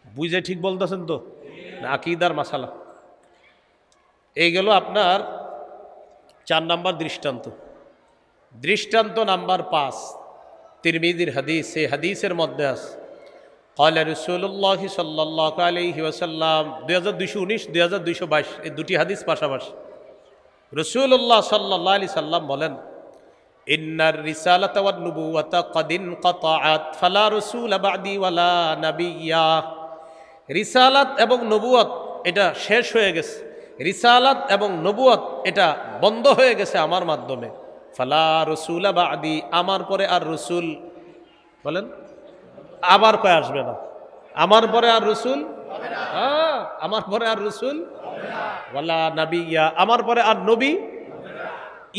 A: বুঝে ঠিক বলতেছেন তো? আকীদার মাসালা। এই গেল আপনার 4 নাম্বার দৃষ্টান্ত। দৃষ্টান্ত নাম্বার 5, তিরমিজির হাদিস। এই হাদিসের মধ্যে আছে, ক্বালা রাসূলুল্লাহ সাল্লাল্লাহু আলাইহি ওয়াসাল্লাম, 2219 2222 এই দুটি হাদিস পাশাপাশি। রাসূলুল্লাহ সাল্লাল্লাহু আলাইহি সাল্লাম বলেন, ইন্নার রিসালাতা ওয়ান নুবুওয়াতা ক্বাদ ইনকাতাআত ফালা রাসূলা বা'দি ওয়ালা নাবিয়্যা। রিসালাত এবং নবুয়ত এটা শেষ হয়ে গেছে, রিসালাত এবং নবুয়ত এটা বন্ধ হয়ে গেছে আমার মাধ্যমে। ফালা রাসূলা বা'দি, আমার পরে আর রসুল, বলেন আবার কয় আসবে না, আমার পরে আর রসুল, আমার পরে আর রসুল ওয়ালা নাবিয়্যা, আমার পরে আর নবী।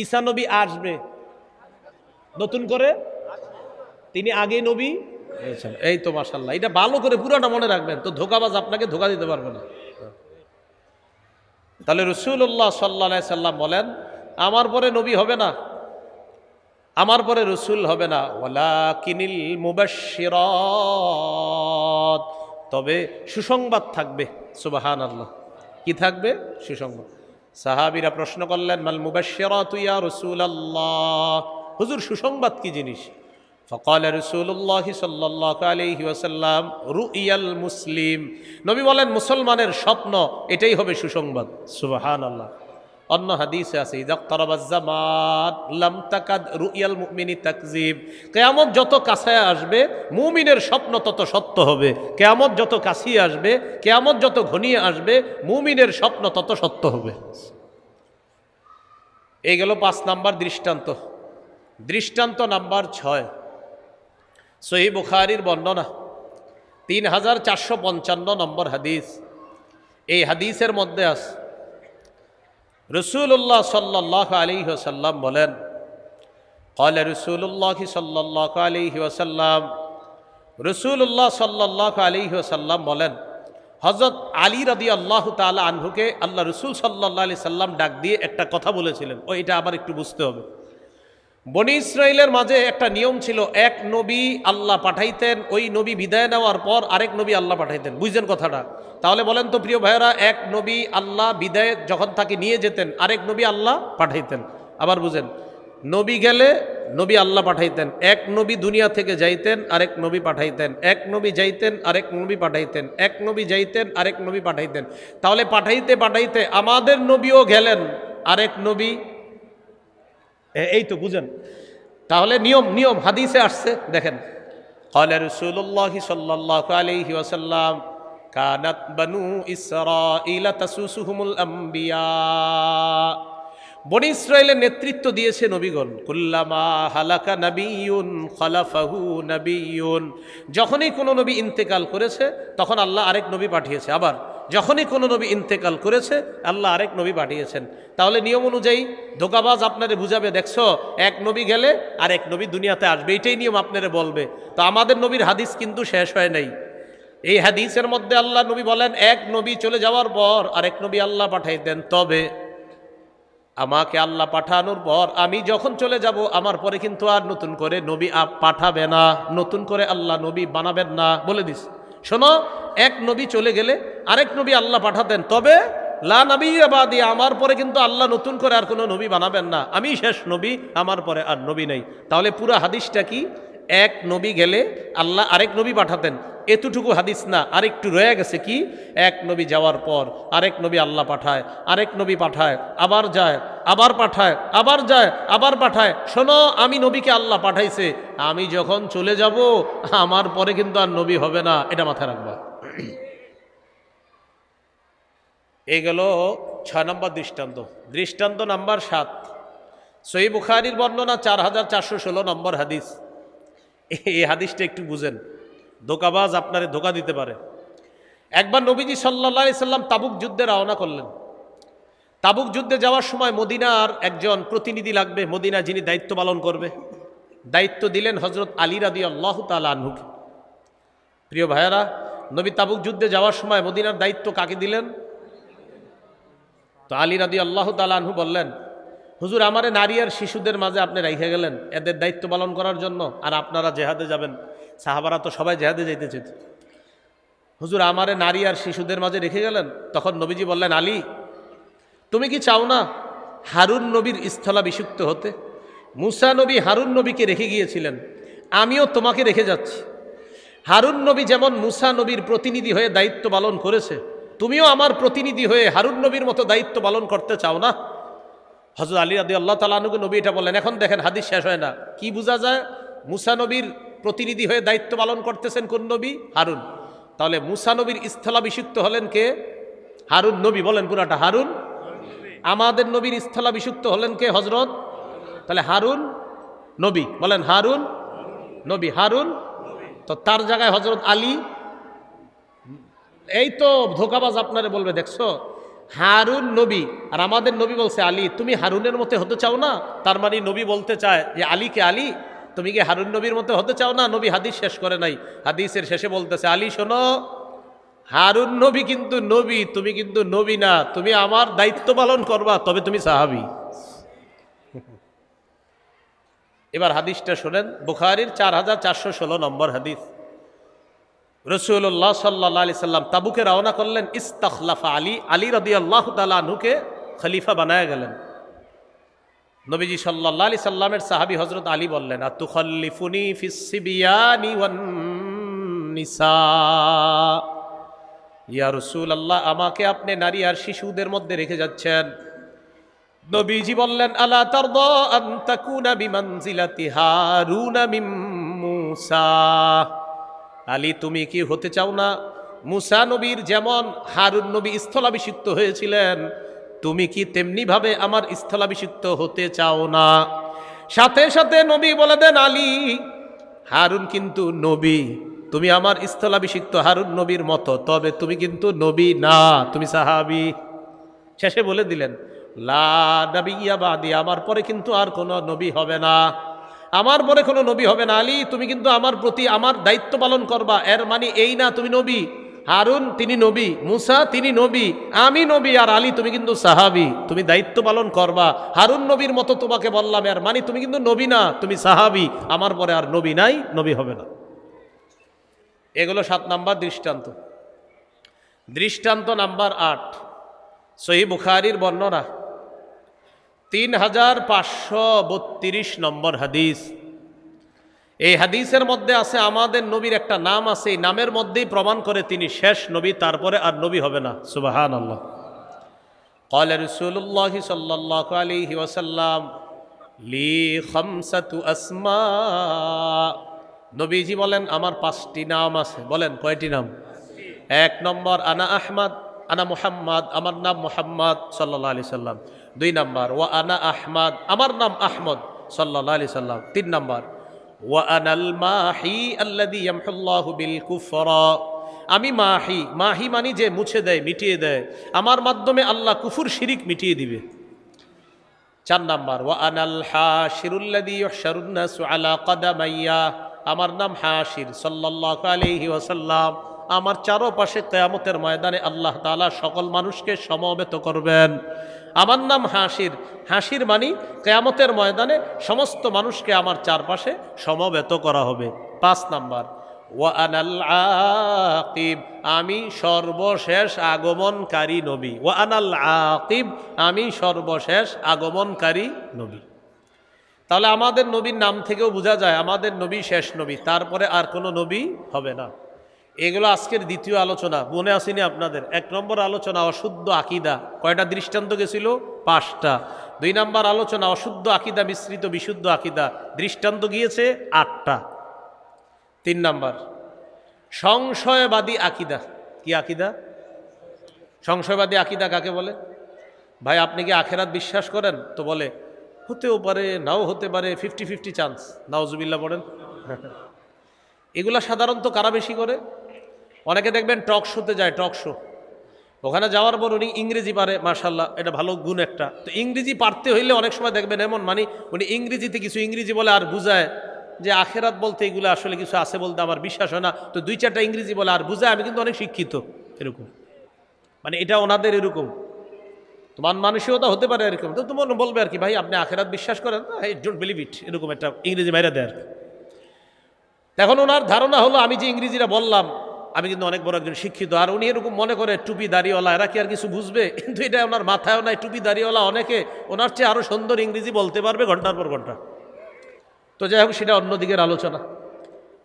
A: ঈসা নবী আসবে নতুন করে, তিনি আগে নবী। এই তো মাশাআল্লাহ, এটা ভালো করে পুরাটা মনে রাখবেন, তো ধোঁকাবাজ আপনাকে ধোঁকা দিতে পারবে না। তাহলে রাসূলুল্লাহ সাল্লাল্লাহু আলাইহি সাল্লাম বলেন আমার পরে নবী হবে না, আমার পরে রসুল হবে না। ওয়ালাকিনিল মুবাশশিরাত, তবে সুসংবাদ থাকবে। সুবহানাল্লাহ। কি থাকবে? সুসংবাদ। সাহাবীরা প্রশ্ন করলেন, মাল মুবাশশিরাতু ইয়া রাসূলুল্লাহ, হুজুর সুসংবাদ কি জিনিস? ফাকালা রাসূলুল্লাহ সাল্লাল্লাহু আলাইহি ওয়াসাল্লাম, রুইয়াল মুসলিম, নবী বলেন মুসলমানের স্বপ্ন, এটাই হবে সুসংবাদ। সুবহানাল্লাহ। অন্য হাদিসে আছে, ইযাক্তারাবাজ জামান লাম তাকাদ রুইয়াল মুমিনি তাকযিব, কিয়ামত যত কাছে আসবে মুমিনের স্বপ্ন তত সত্য হবে। কিয়ামত যত কাছে আসবে, কিয়ামত যত ঘনিয়ে আসবে, মুমিনের স্বপ্ন তত সত্য হবে। এই গেল 5 নাম্বার দৃষ্টান্ত। দৃষ্টান্ত নাম্বার 6, সহিহ বুখারীর বর্ণনা 3455 নম্বর হাদিস। এই হাদিসের মধ্যে আছে রাসূলুল্লাহ সাল্লাল্লাহু আলাইহি ওয়াসাল্লাম বলেন, ক্বালা রাসূলুল্লাহ সাল্লাল্লাহু আলাইহি ওয়াসাল্লাম, রাসূলুল্লাহ সাল্লাল্লাহু আলাইহি ওয়াসাল্লাম বলেন, হযরত আলী রাদিয়াল্লাহু তাআলা আনহুকে আল্লাহ রাসূল সাল্লাল্লাহু আলাইহি সাল্লাম ডাক দিয়ে একটা কথা বলেছিলেন। এটা আবার একটু বুঝতে হবে। বনি ইসরাইলের মাঝে একটা নিয়ম ছিল, এক নবী আল্লাহ পাঠাইতেন, ওই নবী বিদায় নেওয়ার পর আরেক নবী আল্লাহ পাঠাইতেন। বুঝছেন কথাটা? তাহলে বলেন তো প্রিয় ভাইয়েরা, এক নবী আল্লাহ বিদায় যখন তাকে নিয়ে যেতেন, আরেক নবী আল্লাহ পাঠাইতেন। আবার বুঝেন, নবী গেলে নবী আল্লাহ পাঠাইতেন, এক নবী দুনিয়া থেকে যাইতেন, আরেক নবী পাঠাইতেন, এক নবী যাইতেন, আরেক নবী পাঠাইতেন, এক নবী যাইতেন, আরেক নবী পাঠাইতেন। তাহলে পাঠাইতে পাঠাইতে আমাদের নবীও গেলেন, আরেক নবী, এই তো বুঝেন। তাহলে নিয়ম হাদিসে আসছে, দেখেন, ক্বালা রাসূলুল্লাহ সাল্লাল্লাহু আলাইহি ওয়াসাল্লাম, কানাত বানু ইসরাঈলা তাসুসুহুমুল আম্বিয়া, বনি ইসরাইলের নেতৃত্ব দিয়েছে নবীগণ। কুল্লামা হালাকা নাবিয়্যুন খালাফাহু নাবিয়্যুন, যখনই কোনো নবী ইন্তেকাল করেছে তখন আল্লাহ আরেক নবী পাঠিয়েছে। আবার যখনই কোনো নবী ইন্তেকাল করেছে আল্লাহ আরেক নবী পাঠিয়েছেন। তাহলে নিয়ম অনুযায়ী ধোঁকাবাজ আপনারে বুঝাবে, দেখছো এক নবী গেলে আরেক নবী দুনিয়াতে আসবে, এটাই নিয়ম আপনারে বলবে। তো আমাদের নবীর হাদিস কিন্তু শেষ হয় নাই। এই হাদিসের মধ্যে আল্লাহ নবী বলেন, এক নবী চলে যাওয়ার পর আরেক নবী আল্লাহ পাঠাইতেন, তবে আমাকে আল্লাহ পাঠানোর পর আমি যখন চলে যাব আমার পরে কিন্তু আর নতুন করে নবী পাঠাবে না, নতুন করে আল্লাহ নবী বানাবেন না, বলে দিস। শোনো, এক নবী চলে গেলে আরেক নবী আল্লাহ পাঠাতেন, তবে লা নবিয়্যা বাদি, আমার পরে কিন্তু আল্লাহ নতুন করে আর কোনো নবী বানাবেন না, আমি শেষ নবী, আমার পরে আর নবী নেই। তাহলে পুরো হাদিসটা কি? এক নবী গেলে আল্লাহ আরেক নবী পাঠাতেন, এতটুকু হাদিস না, আরেকটু রয়ে গেছে কি? এক নবী যাওয়ার পর আরেক নবী আল্লাহ পাঠায়, আরেক নবী পাঠায়, আবার যায়, আবার পাঠায়, আবার যায়, আবার পাঠায়। শোনো, আমি নবীকে আল্লাহ পাঠাইছে, আমি যখন চলে যাব আমার পরে কিন্তু আর নবী হবে না, এটা মাথায় রাখবা। এই গেল 6 নম্বর দৃষ্টান্ত। দৃষ্টান্ত নাম্বার 7, সহিহ বুখারীর বর্ণনা 4416 নম্বর হাদিস। এই হাদিসটা একটু বুঝেন, ধোঁকাবাজ আপনারে ধোঁকা দিতে পারে। একবার নবীজি সাল্লাল্লাহু আলাইহি সাল্লাম তাবুক যুদ্ধে রওনা করলেন। তাবুক যুদ্ধে যাওয়ার সময় মদিনার একজন প্রতিনিধি লাগবে, মদিনা যিনি দায়িত্ব পালন করবে, দায়িত্ব দিলেন হযরত আলী রাদিয়াল্লাহু তাআলা আনহুকে। প্রিয় ভাইয়েরা, নবী তাবুক যুদ্ধে যাওয়ার সময় মদিনার দায়িত্ব কাকে দিলেন? তো আলী রাদিয়াল্লাহু তাআলা আনহু বললেন, হুজুর আমারে নারী আর শিশুদের মাঝে আপনি রাইখে গেলেন এদের দায়িত্ব পালন করার জন্য, আর আপনারা জেহাদে যাবেন, সাহাবারা তো সবাই জেহাদে যাইতে চেত, হুজুর আমারে নারী আর শিশুদের মাঝে রেখে গেলেন। তখন নবীজি বললেন, আলী তুমি কি চাও না হারুন নবীর স্থলাভিষিক্ত হতে? মুসা নবী হারুন নবীকে রেখে গিয়েছিলেন, আমিও তোমাকে রেখে যাচ্ছি। হারুন নবী যেমন মুসা নবীর প্রতিনিধি হয়ে দায়িত্ব পালন করেছে, তুমিও আমার প্রতিনিধি হয়ে হারুন নবীর মতো দায়িত্ব পালন করতে চাও না? হযরত আলী রাদিয়াল্লাহু তাআলা আনহুকে নবী এটা বললেন। এখন দেখেন হাদিস শেষ হয় না, কি বোঝা যায়? মুসা নবীর প্রতিনিধি হয়ে দায়িত্ব পালন করতেছেন কোন নবী? হারুন। তাহলে মুসা নবীর স্থলাভিষিক্ত হলেন কে? হারুন নবী। বলেন পুরাটা হারুন। আমাদের নবীর স্থলাভিষিক্ত হলেন কে? হযরত। তাহলে হারুন নবী, বলেন হারুন নবী, হারুন। তো তার জায়গায় হযরত আলী। এই তো ধোঁকাবাজ আপনারে বলবে, দেখছো হারুন নবী আর আমাদের নবী বলছে আলী, তুমি হারুনের মতো হতে চাও না? তার মানে নবী বলতে চায় যে আলীকে, আলী তুমি কি হারুন নবীর মতো হতে চাও না? নবী হাদিস শেষ করে নাই, হাদিসের শেষে বলতেছে, আলী শোনো, হারুন নবী কিন্তু নবী, তুমি কিন্তু নবী না, তুমি আমার দায়িত্ব পালন করবা, তবে তুমি সাহাবী। এবার হাদিসটা শোনেন, বুখারীর 4416 নম্বর হাদিস। রাসূলুল্লাহ সাল্লাল্লাহু আলাইহি সাল্লাম তাবুকে রওনা করলেন। ইস্তাখলাফা আলী, আলী রাদিয়াল্লাহু তাআলা আনহুকে খলিফা বানায়া গেলেন। নবীজি সাল্লাল্লাহু আলাইহি সাল্লামের সাহাবী হযরত আলী বললেন, আতুখাল্লিফুনি ফিস সিবিয়ানি ওয়ান নিসা, ইয়া রাসূলুল্লাহ, আমাকে আপনি নারী আর শিশুদের মধ্যে রেখে যাচ্ছেন। নবীজি বললেন, আলা তারদা আন তাকুনা বিমানজিলাতি হারুন মিন মূসা, আলী তুমি কি হতে চাও না মুসা নবীর যেমন হারুন নবী স্থলাভিষিক্ত হয়েছিলেন, তুমি কি তেমনি ভাবে আমার স্থলাভিষিক্ত হতে চাও না? সাথে সাথে নবী বলে দেন, আলী হারুন কিন্তু নবী, তুমি আমার স্থলাভিষিক্ত হারুন নবীর মতো, তবে তুমি কিন্তু নবী না, তুমি সাহাবী। শেষে বলে দিলেন, লা নাবিয়্যা বাদি, আমার পরে কিন্তু আর কোনো নবী হবে না, আমার পরে কোনো নবী হবে না। আলী তুমি কিন্তু আমার প্রতি আমার দায়িত্ব পালন করবা, এর মানে এই না তুমি নবী। হারুন তিনি নবী, মুসা তিনি নবী, আমি নবী, আর আলী তুমি কিন্তু সাহাবী, তুমি দায়িত্ব পালন করবা। হারুন নবীর মতো তোমাকে বললাম, এর মানে তুমি কিন্তু নবী না, তুমি সাহাবী, আমার পরে আর নবী নাই, নবী হবে না। এগুলো 7 নাম্বার দৃষ্টান্ত। দৃষ্টান্ত নাম্বার 8, সহিহ বুখারীর বর্ণনা, 3532 নম্বর হাদিস। এই হাদিসের মধ্যে আছে আমাদের নবীর একটা নাম আছে, এই নামের মধ্যেই প্রমাণ করে তিনি শেষ নবী, তারপরে আর নবী হবে না। সুবহানাল্লাহ। قال رسول الله صلى الله عليه وسلم لي 5 أسماء, নবীজি বলেন আমার 5টি নাম আছে। বলেন কয়টি নাম? 1 নম্বর আনা আহমদ, আনা মুহাম্মদ, আমার নাম মুহাম্মদ সাল্লাল্লাহু আলাইহি সাল্লাম। 2 নম্বর ওয়া আনা আহমদ, আমার নাম আহমদ সাল্লাল্লাহু আলাইহি সাল্লাম। 3 নম্বর ওয়া আনাল মাহি আল্লাযী ইয়ামহুল্লাহু বিল কুফরা, আমি মাহি, মাহি মানে যে মুছে দেয়, মিটিয়ে দেয়, আমার মাধ্যমে আল্লাহ কুফর শিরিক মিটিয়ে দিবে। 4 নম্বর ওয়া আনাল হাশিরুল্লাযী ইউহশারুন নাসু আলা কাদামাইয়া, আমার নাম হাশির সাল্লাল্লাহু আলাইহি ওয়াসাল্লাম, আমার চারপাশে কিয়ামতের ময়দানে আল্লাহ তাআলা সকল মানুষকে সমবেত করবেন। আমার নাম হাশির, হাশির মানে কিয়ামতের ময়দানে সমস্ত মানুষকে আমার চারপাশে সমবেত করা হবে। 5 নাম্বার ওয়া আনাল আকিব, আমি সর্বশেষ আগমনকারী নবী। ওয়া আনাল আকিব, আমি সর্বশেষ আগমনকারী নবী। তাহলে আমাদের নবীর নাম থেকেও বোঝা যায় আমাদের নবী শেষ নবী, তারপরে আর কোনো নবী হবে না। এগুলো আজকের দ্বিতীয় আলোচনা, মনে আসেনি আপনাদের? 1 নম্বর আলোচনা অশুদ্ধ আকিদা, কয়টা দৃষ্টান্ত গেছিল? 5টা। 2 নম্বর আলোচনা অশুদ্ধ আকিদা মিশ্রিত বিশুদ্ধ আকিদা, দৃষ্টান্ত গিয়েছে 8টা। 3 নম্বর সংশয়বাদী আকিদা। কি আকিদা? সংশয়বাদী আকিদা কাকে বলে? ভাই আপনি কি আখেরাত বিশ্বাস করেন? তো বলে হতেও পারে, নাও হতে পারে, 50-50 চান্স। নাউজুবিল্লাহ পড়েন। এগুলা সাধারণত কারা বেশি করে? অনেকে দেখবেন টক শোতে যায়, টক শো, ওখানে যাওয়ার পর উনি ইংরেজি পারে, মাশাল্লাহ, এটা ভালো গুণ একটা। তো ইংরেজি পারতে হইলে অনেক সময় দেখবেন এমন মানে উনি ইংরেজিতে কিছু ইংরেজি বলে আর বুঝায় যে আখেরাত বলতে এগুলো আসলে কিছু আছে বলতে আমার বিশ্বাস হয় না, তো 2-4টা ইংরেজি বলে আর বুঝায় আমি কিন্তু অনেক শিক্ষিত, এরকম। মানে এটা ওনাদের এরকম। তোমার মানসিকতা হতে পারে এরকম। তো তোমার বলবে আর কি, ভাই আপনি আখেরাত বিশ্বাস করেন? আই ডোন্ট বিলিভ ইট, এরকম একটা ইংরেজি মাইরা দেয় আর কি। এখন ওনার ধারণা হলো আমি যে ইংরেজিটা বললাম আমি কিন্তু অনেক বড় একজন শিক্ষিত, আর উনি এরকম মনে করে টুপি দাড়িওয়ালা, এরা কি আর কিছু বুঝবে? কিন্তু এটা ওনার মাথায়ও নাই। টুপি দাড়িওয়ালা অনেকে ওনার চেয়ে আরও সুন্দর ইংরেজি বলতে পারবে ঘন্টার পর ঘন্টা। তো যাই হোক, সেটা অন্যদিকের আলোচনা।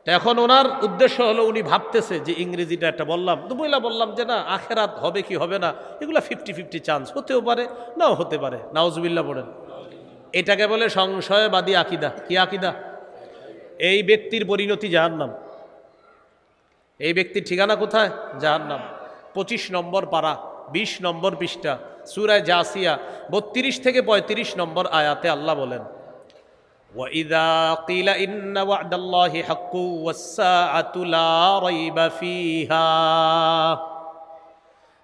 A: তো এখন ওনার উদ্দেশ্য হলো উনি ভাবতেছে যে ইংরেজিটা একটা বললাম, তো বললাম যে না আখেরাত হবে কি হবে না, এগুলো 50-50 চান্স, হতেও পারে নাও হতে পারে। নাউজুবিল্লাহ পড়েন। এটাকে বলে সংশয়বাদী আকিদা। কি আকিদা? এই ব্যক্তির পরিণতি জাহান্নাম। এই ব্যক্তির ঠিকানা কোথায়? জাহান্নাম। 25 নম্বর পারা, 20 নম্বর পৃষ্ঠা, সূরা জাসিয়া 32 থেকে 35 নম্বর আয়াতে আল্লাহ বলেন, وَإِذَا قِيلَ إِنَّ وَعْدَ اللَّهِ حَقٌّ وَالسَّاعَةُ لَا رَيْبَ فِيهَا,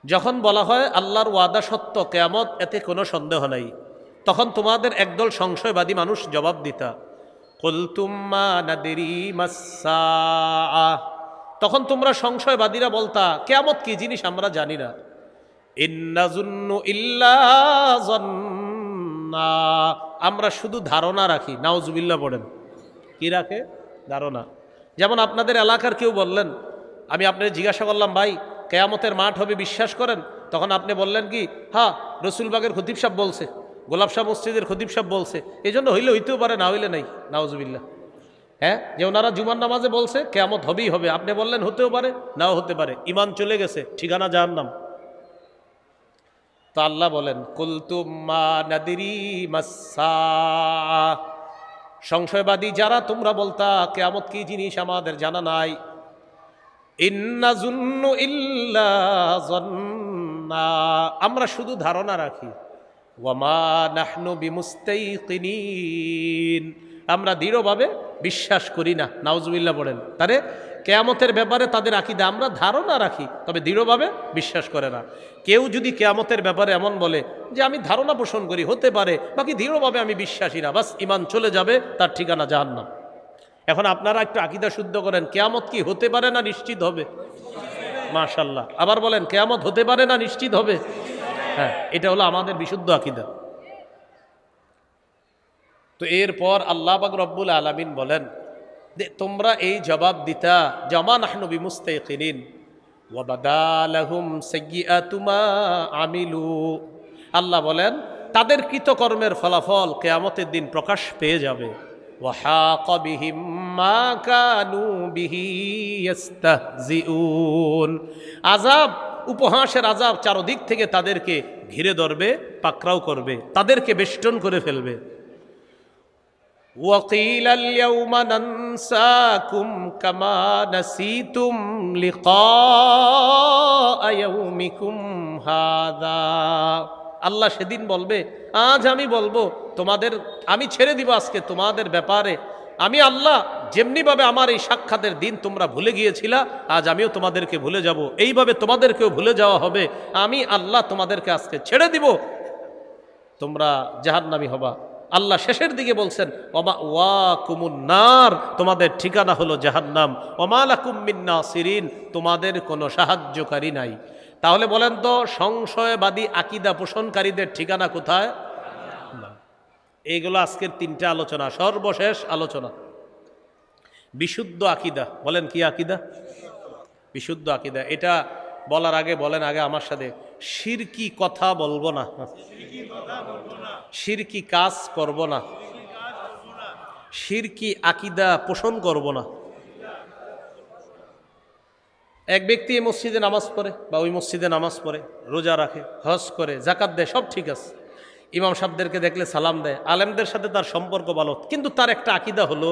A: যখন বলা হয় আল্লাহর ওয়াদা সত্য, কিয়ামত এতে কোনো সন্দেহ নাই, তখন তোমাদের একদল সংশয়বাদী মানুষ জবাব দিতা, কুলতুম মা নাদরি মাস-সাআহ, তখন তোমরা সংশয়বাদীরা বলতা কিয়ামত কি জিনিস আমরা জানি না। ইন্নাজুন্নু ইল্লা যান্না, আমরা শুধু ধারণা রাখি। নাউজুবিল্লাহ পড়েন। কি রাখে? ধারণা। যেমন আপনাদের এলাকার কেউ বললেন আমি আপনাকে জিজ্ঞাসা করলাম, ভাই কেয়ামতের মাঠ হবে বিশ্বাস করেন? তখন আপনি বললেন কি, হ্যাঁ রসুলবাগের খতিব সাহেব বলছে, গোলাপ শাহ মসজিদের খতিব সাহেব বলছে, এই জন্য হইলে হইতেও পারে, না হইলে নাই, নাউজুবিল্লাহ। হ্যাঁ, যে ওনারা জুমার নামাজে বলছে কেয়ামত হবেই হবে, আপনি বললেন হতেও পারে, নাও হতে পারে, ইমান চলে গেছে, ঠিকানা জাহান্নাম। তো আল্লাহ বলেন, কুলতুম মা নাদিরি মাসসা, সংশয়বাদী যারা তোমরা বলতা কিয়ামত কি জিনিস আমাদের জানা নাই। ইন্না যুন্নু ইল্লা যন্না, আমরা শুধু ধারণা রাখি। ওয়ামা নাহনু বিমুস্তাইকিনিন, আমরা দৃঢ়ভাবে বিশ্বাস করি না। নাউজুবিল্লাহ পড়েন। তারে কেয়ামতের ব্যাপারে তাদের আকীদা আমরা ধারণা রাখি, তবে দৃঢ়ভাবে বিশ্বাস করে না। কেউ যদি কেয়ামতের ব্যাপারে এমন বলে যে আমি ধারণা পোষণ করি, হতে পারে, বাকি দৃঢ়ভাবে আমি বিশ্বাসী না, বাস ইমান চলে যাবে, তার ঠিকানা জাহান্নাম। এখন আপনারা একটু আকীদা শুদ্ধ করেন, কেয়ামত কি হতে পারে না নিশ্চিত হবে? মাশাআল্লাহ। আবার বলেন, কেয়ামত হতে পারে না নিশ্চিত হবে? হ্যাঁ, এটা হলো আমাদের বিশুদ্ধ আকীদা। তো এরপর আল্লাহ পাক রব্বুল আলামিন বলেন যে তোমরা এই জবাব দিতা, জামা নাহনু বিমুস্তাইকিনিন ওয়া বাদালাহুম সাইয়্যাতু মা আমিলু। আল্লাহ বলেন তাদের কৃতকর্মের ফলাফল কিয়ামতের দিন প্রকাশ পেয়ে যাবে। ওয়া হাকা বিহিম মা কানু বিহি ইস্তাহজিউন, আযাব, উপহাসের আযাব চারদিক থেকে তাদেরকে ঘিরে ধরবে, পাকড়াও করবে, তাদেরকে বেষ্টন করে ফেলবে। وقيل اليوم ننساكم كما نسيتم لقاء يومكم هذا, আল্লাহ সেদিন বলবে, আজ আমি বলবো তোমাদের, আমি ছেড়ে দিব আজকে তোমাদের ব্যাপারে, আমি আল্লাহ যেমনিভাবে আমার এই সাক্ষাতের দিন তোমরা ভুলে গিয়েছিলা, আজ আমিও তোমাদেরকে ভুলে যাব, এইভাবে তোমাদেরকেও ভুলে যাওয়া হবে। আমি আল্লাহ তোমাদেরকে আজকে ছেড়ে দিব, তোমরা জাহান্নামী হবা। আল্লাহ শেষের দিকে বলছেন, ওমা ওয়াকুমুন নার, তোমাদের ঠিকানা হলো জাহান্নাম, ওমা লাকুম মিন নাসিরিন, তোমাদের কোনো সাহায্যকারী নাই। তাহলে বলেন তো, সংশয়বাদী আকীদা পোষণকারীদের ঠিকানা কোথায়? এইগুলো আজকের তিনটা আলোচনা, সর্বশেষ আলোচনা বিশুদ্ধ আকীদা। বলেন কি আকীদা? বিশুদ্ধ আকীদা। এটা বলার আগে বলেন আগে আমার সাথে, শিরকি কথা বলবো না, শিরকি কাজ করব না, শিরকি আকীদা পোষণ করব না। এক ব্যক্তি এই মসজিদে নামাজ পড়ে বা ওই মসজিদে নামাজ পড়ে, রোজা রাখে, হজ করে, জাকাত দেয়, সব ঠিক আছে, ইমাম সাহেবদেরকে দেখলে সালাম দেয়, আলেমদের সাথে তার সম্পর্ক ভালো, কিন্তু তার একটা আকীদা হলো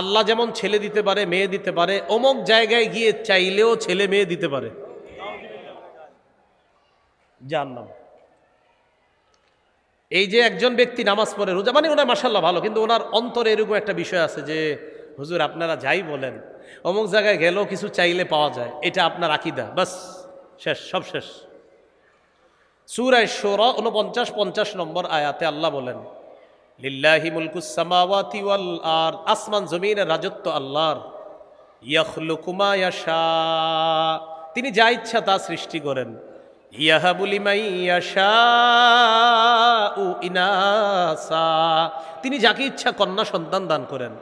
A: আল্লাহ যেমন ছেলে দিতে পারে, মেয়ে দিতে পারে, অমুক জায়গায় গিয়ে চাইলেও ছেলে মেয়ে দিতে পারে, জাহান্নাম। এই যে একজন ব্যক্তি নামাজ পড়ে, রোজা, মানে ওনার মাশাআল্লাহ ভালো, কিন্তু ওনার অন্তরে এরকম একটা বিষয় আছে যে হুজুর আপনারা যাই বলেন, অমুক জায়গায় গেলেও কিছু চাইলে পাওয়া যায়, এটা আপনার আকীদা, বাস শেষ, সব শেষ। সূরা শুরা 49-50 নম্বর আয়াতে আল্লাহ বলেন, লিল্লাহি মুলকুস সামাওয়াতি ওয়াল আরদ, আসমান জমিনের রাজত্ব আল্লাহর, ইয়াখলুকু মা ইয়াশা, তিনি যা ইচ্ছা তা সৃষ্টি করেন, ইয়াহাবু লিমান ইয়াশাউ ইনাসা, তিনি যাকে ইচ্ছা কন্যা সন্তান দান করেন,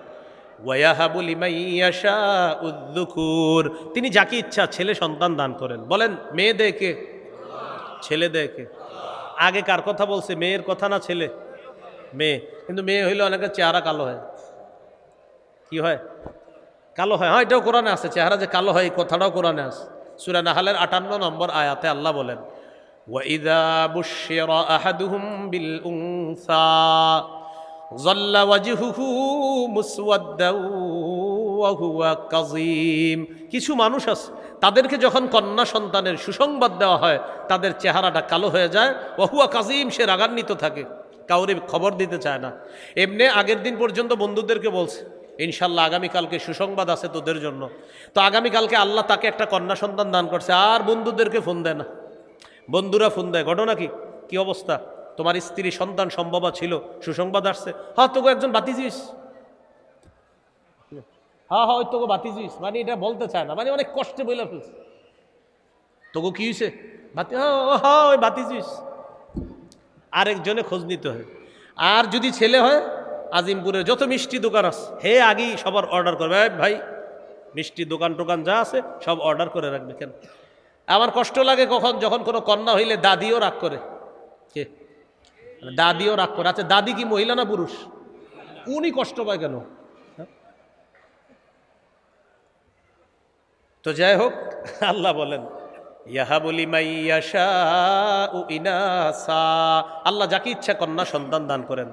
A: ওয়ায়াহাবু লিমান ইয়াশাউ যুকুর, তিনি যাকে ইচ্ছা ছেলে সন্তান দান করেন। বলেন মেয়ে দেয় কে? ছেলে দেয় কে? আগে কার কথা বলছে, মেয়ের কথা না ছেলে? মেয়ে। কিন্তু মেয়ে হইলে অনেকের চেহারা কালো হয়। কি হয়? কালো হয়। হ্যাঁ, এটাও কোরআনে আছে, চেহারা যে কালো হয় এই কথাটাও কোরআনে আছে। সূরা নাহলের 58 নম্বর আয়াতে আল্লাহ বলেন, ওয়াইযা বুশশিরা আহাদুহুম বিল উনসা যাল্লা ওয়াজহুহু মুসওয়াদ্দাও ওয়া হুয়া কাযীম, কিছু মানুষ আছে তাদেরকে যখন কন্যা সন্তানের সুসংবাদ দেওয়া হয় তাদের চেহারাটা কালো হয়ে যায়, ওয়া হুয়া কাযীম, সে রাগান্বিত থাকে, কাউরে খবর দিতে চায় না। এমনি আগের দিন পর্যন্ত বন্ধুদেরকে বলছে, ইনশাল্লাহ আগামীকালকে সুসংবাদ আছে তোদের জন্য। তো আগামীকালকে আল্লাহ তাকে একটা কন্যা সন্তান দান করছে, আর বন্ধুদেরকে ফোন দেয় না, বন্ধুরা ফোন দেয়, ঘটনা কি, কি অবস্থা, তোমার স্ত্রী সন্তান সম্ভবা ছিল, সুসংবাদ আসছে, হ্যাঁ তোকে একজন বাতিজিস, হ্যাঁ হ্যাঁ ওই তোকে বাতিজিস, মানে এটা বলতে চায় না, মানে অনেক কষ্টে বলে ফেলছে, তোকে কি হয়েছে, বাতি, হ্যাঁ হ্যাঁ ওই বাতিজিস, আরেকজনে খোঁজ নিতে হয়। আর যদি ছেলে হয়, আজিমপুরের যত মিষ্টি দোকান আছে হে আগেই সবার অর্ডার করবে, ভাই মিষ্টি দোকান টোকান যা আছে সব অর্ডার করে রাখবে। কেন? আমার কষ্ট লাগে যখন কোনো কন্যা হইলে দাদিও রাগ করে। কে? দাদিও রাগ করে। আচ্ছা, দাদি কি মহিলা না পুরুষ? উনি কষ্ট পায় কেন? তো যাই হোক, আল্লাহ বলেন ইয়াহাবুলি মাইয়াশাউ ইনাসা, আল্লাহ যাকে ইচ্ছা কন্যা সন্তান দান করেন।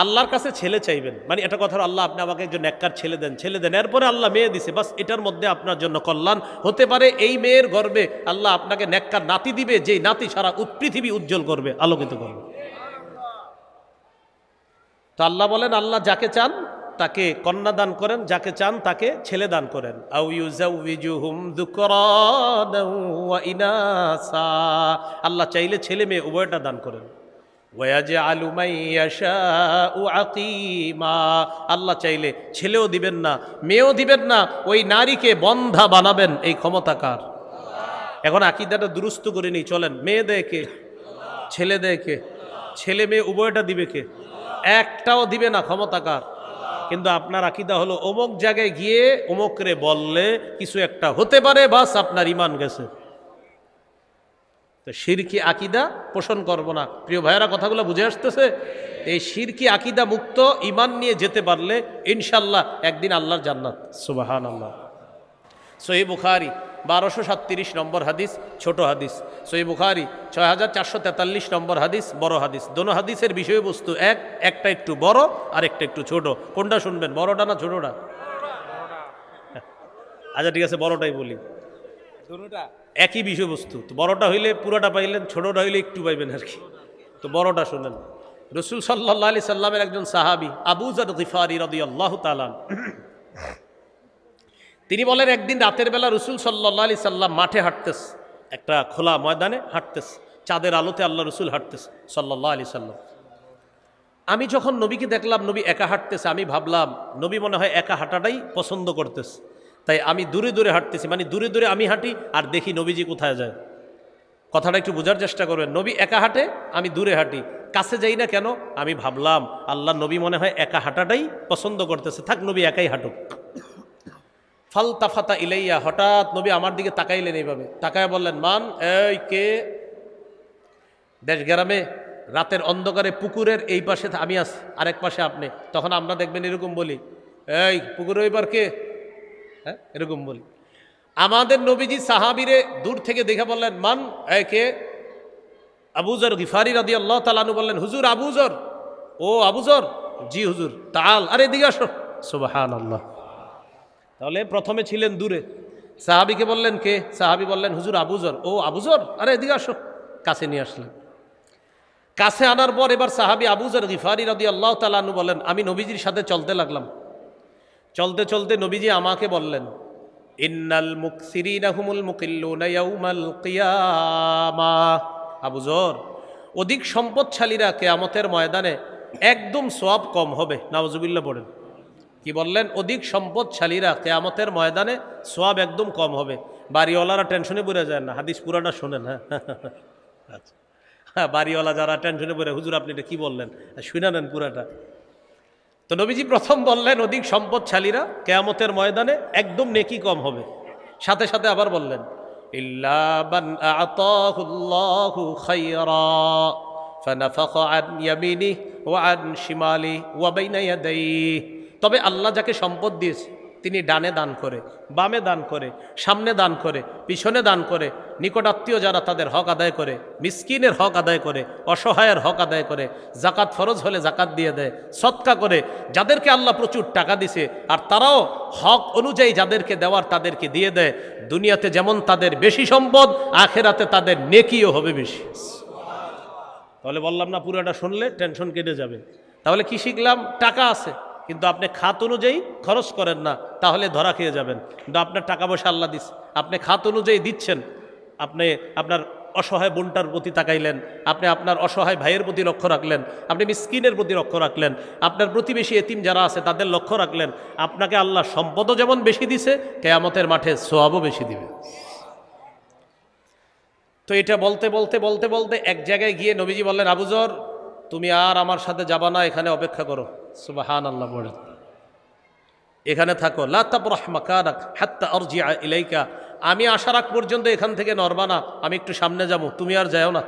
A: আল্লাহর কাছে ছেলে চাইবেন, মানে এটা কথা, আল্লাহ আপনি আমাকে একজন নেককার ছেলে দেন, এরপরে আল্লাহ মেয়ে দিছে, বাস এটার মধ্যে আপনার জন্য কল্যাণ হতে পারে। এই মেয়ের গর্বে আল্লাহ আপনাকে নেককার নাতি দিবে, যেই নাতি সারা পৃথিবী উজ্জ্বল করবে, আলোকিত করবে। তো আল্লাহ বলেন আল্লাহ যাকে চান তাকে কন্যা দান করেন, যাকে চান তাকে ছেলে দান করেন। আও ইউজাউযুহুম যুকরানা ওয়া ইনাসা, আল্লাহ চাইলে ছেলে মেয়ে উভয়টা দান করেন। ওয়াজআলু মাইয়াশাউ আকিমা, আল্লাহ চাইলে ছেলেও দিবেন না মেয়েও দিবেন না, ওই নারীকে বন্ধা বানাবেন, এই ক্ষমতা কার? এখন আকীদাটা দুরুস্ত করে নিই, চলেন। মেয়ে দেয় কে? ছেলে দেয় কে? ছেলে মেয়ে উভয়টা দিবে কে? একটাও দিবে না, ক্ষমতা কার? কিন্তু আপনার আকীদা হলো অমুক জায়গায় গিয়ে অমুকরে বললে কিছু একটা হতে পারে, বাস আপনার ঈমান গেছে। তো শিরকি আকীদা পোষণ করব না। প্রিয় ভাইয়েরা, কথাগুলো বুঝে আসতেছে? এই শিরকি আকীদা মুক্ত ঈমান নিয়ে যেতে পারলে ইনশাল্লাহ একদিন আল্লাহর জান্নাত। সুবহানাল্লাহ। সহিহ বুখারী 1237 নম্বর হাদিস, ছোট হাদিস। সহিহ বুখারী 6443 নম্বর হাদিস, বড় হাদিস। দোনো হাদিসের বিষয়বস্তু এক, একটা একটু বড় আর একটা একটু ছোট। কোনটা শুনবেন, বড়টা না ছোটটা? আচ্ছা ঠিক আছে, বড়টাই বলি। একই বিষয়বস্তু। তো বড়টা হইলে পুরোটা পাইলেন, ছোটটা হইলে একটু পাইবেন আর কি। তো বড়টা শুনেন। রাসূল সাল্লাল্লাহু আলাইহি সাল্লামের একজন সাহাবী আবু যর গিফারী রাদিয়াল্লাহু তাআলা, তিনি বলেন একদিন রাতের বেলা রাসূল সাল্লাল্লাহু আলাইহি সাল্লাম মাঠে হাঁটতেছে, একটা খোলা ময়দানে হাঁটতেছে, চাঁদের আলোতে আল্লাহ রাসূল হাঁটতেছে সাল্লাল্লাহু আলাইহি সাল্লাম। আমি যখন নবীকে দেখলাম নবী একা হাঁটতেছে, আমি ভাবলাম নবী মনে হয় একা হাঁটাটাই পছন্দ করতেছে, তাই আমি দূরে দূরে হাঁটতেছি, মানে দূরে দূরে আমি হাঁটি আর দেখি নবীজি কোথায় যায়। কথাটা একটু বোঝার চেষ্টা করবেন। নবী একা হাঁটে, আমি দূরে হাঁটি, কাছে যাই না কেন? আমি ভাবলাম আল্লাহ নবী মনে হয় একা হাঁটাটাই পছন্দ করতেছে, থাক নবী একাই হাঁটুক। ফালতাফাতা ইলাইয়া, হঠাৎ নবী আমার দিকে তাকাইলেন, এইভাবে তাকায় বললেন, মান, এই কে? দেশ গ্রামে রাতের অন্ধকারে পুকুরের এই পাশে আমি আছি, আরেক পাশে আপনি। তখন আমরা দেখবেন এরকম বলি, এই পুকুরের ওই পার কে? হ্যাঁ, এরকম বলি। আমাদের নবীজি সাহাবীরে দূর থেকে দেখে বললেন, মান, এই কে? আবু যর গিফারী রাদিয়াল্লাহু তাআলা আনহু বললেন, হুজুর আবু যর। ও আবু যর? জি হুজুর। তাআল, আরে এদিকে আসো। সুবহানাল্লাহ। তাহলে প্রথমে ছিলেন দূরে, সাহাবীকে বললেন কে? সাহাবী বললেন হুজুর আবু যর। ও আবু যর, আরে এদিকে আসো। কাছে নিয়ে আসলেন। কাছে আনার পর এবার সাহাবী আবু যর গিফারী রাদিয়াল্লাহু তাআলা আনহু বলেন, আমি নবীজির সাথে চলতে লাগলাম। চলতে চলতে নবীজি আমাকে বললেন, ইন্নাল মুকসিরিনা হুমুল মুকিল্লুনা ইয়াউমাল কিয়ামাহ। আবু যর, অধিক সম্পদশালীরা কিয়ামতের ময়দানে একদম সওয়াব কম হবে। নাউজুবিল্লাহ পড়েন। কি বললেন? অধিক সম্পদশালীরা কিয়ামতের ময়দানে সওয়াব একদম কম হবে। বাড়িওয়ালারা টেনশনে পড়ে যায় না? হাদিস পুরাটা শোনেন। হ্যাঁ আচ্ছা, হ্যাঁ, বাড়িওয়ালা যারা টেনশনে পড়ে, হুজুর আপনি এটা কি বললেন, শুনে নেন পুরাটা। তো নবীজি প্রথম বললেন অধিক সম্পদশালীরা কিয়ামতের ময়দানে একদম নেকি কম হবে। সাথে সাথে আবার বললেন, ইল্লা মান আ'তাহুল্লাহু খায়রা ফানাফাখা আন ইয়ামিনিহি ওয়া আন শিমালিহি ওয়া বাইনা ইয়াদাইহি। তবে আল্লাহ যাকে সম্পদ দিয়েছে তিনি ডানে দান করে, বামে দান করে, সামনে দান করে, পিছনে দান করে, নিকটাত্মীয় যারা তাদের হক আদায় করে, মিসকিনের হক আদায় করে, অসহায়ের হক আদায় করে, জাকাত ফরজ হলে জাকাত দিয়ে দেয়, সদকা করে, যাদেরকে আল্লাহ প্রচুর টাকা দিছে আর তারাও হক অনুযায়ী যাদেরকে দেওয়ার তাদেরকে দিয়ে দেয়। দুনিয়াতে যেমন তাদের বেশি সম্পদ, আখেরাতে তাদের নেকিও হবে বেশি। তাহলে বললাম না, পুরোটা শুনলে টেনশন কেটে যাবে। তাহলে কি শিখলাম? টাকা আছে কিন্তু আপনি খাত অনুযায়ী খরচ করেন না, তাহলে ধরা খেয়ে যাবেন। কিন্তু আপনার টাকা পয়সা আল্লাহ দিচ্ছে, আপনি খাত অনুযায়ী দিচ্ছেন, আপনি আপনার অসহায় বোনটার প্রতি তাকাইলেন, আপনি আপনার অসহায় ভাইয়ের প্রতি লক্ষ্য রাখলেন, আপনি মিসকিনের প্রতি লক্ষ্য রাখলেন, আপনার প্রতিবেশী এতিম যারা আছে তাদের লক্ষ্য রাখলেন, আপনাকে আল্লাহ সম্পদও যেমন বেশি দিছে, কিয়ামতের মাঠে সওয়াবও বেশি দিবে। তো এটা বলতে বলতে বলতে বলতে এক জায়গায় গিয়ে নবীজি বললেন, আবু যর তুমি আর আমার সাথে যাবা না, এখানে অপেক্ষা করো। সুবহানাল্লাহ বলেন। এখানে থাকো, লা তাবরাহ মাকানাক হাত্তা আরজিআ ইলাইকা, আমি আসার আগ পর্যন্ত এখান থেকে নড়বা না, আমি একটু সামনে যাবো, তুমি আর যাও না।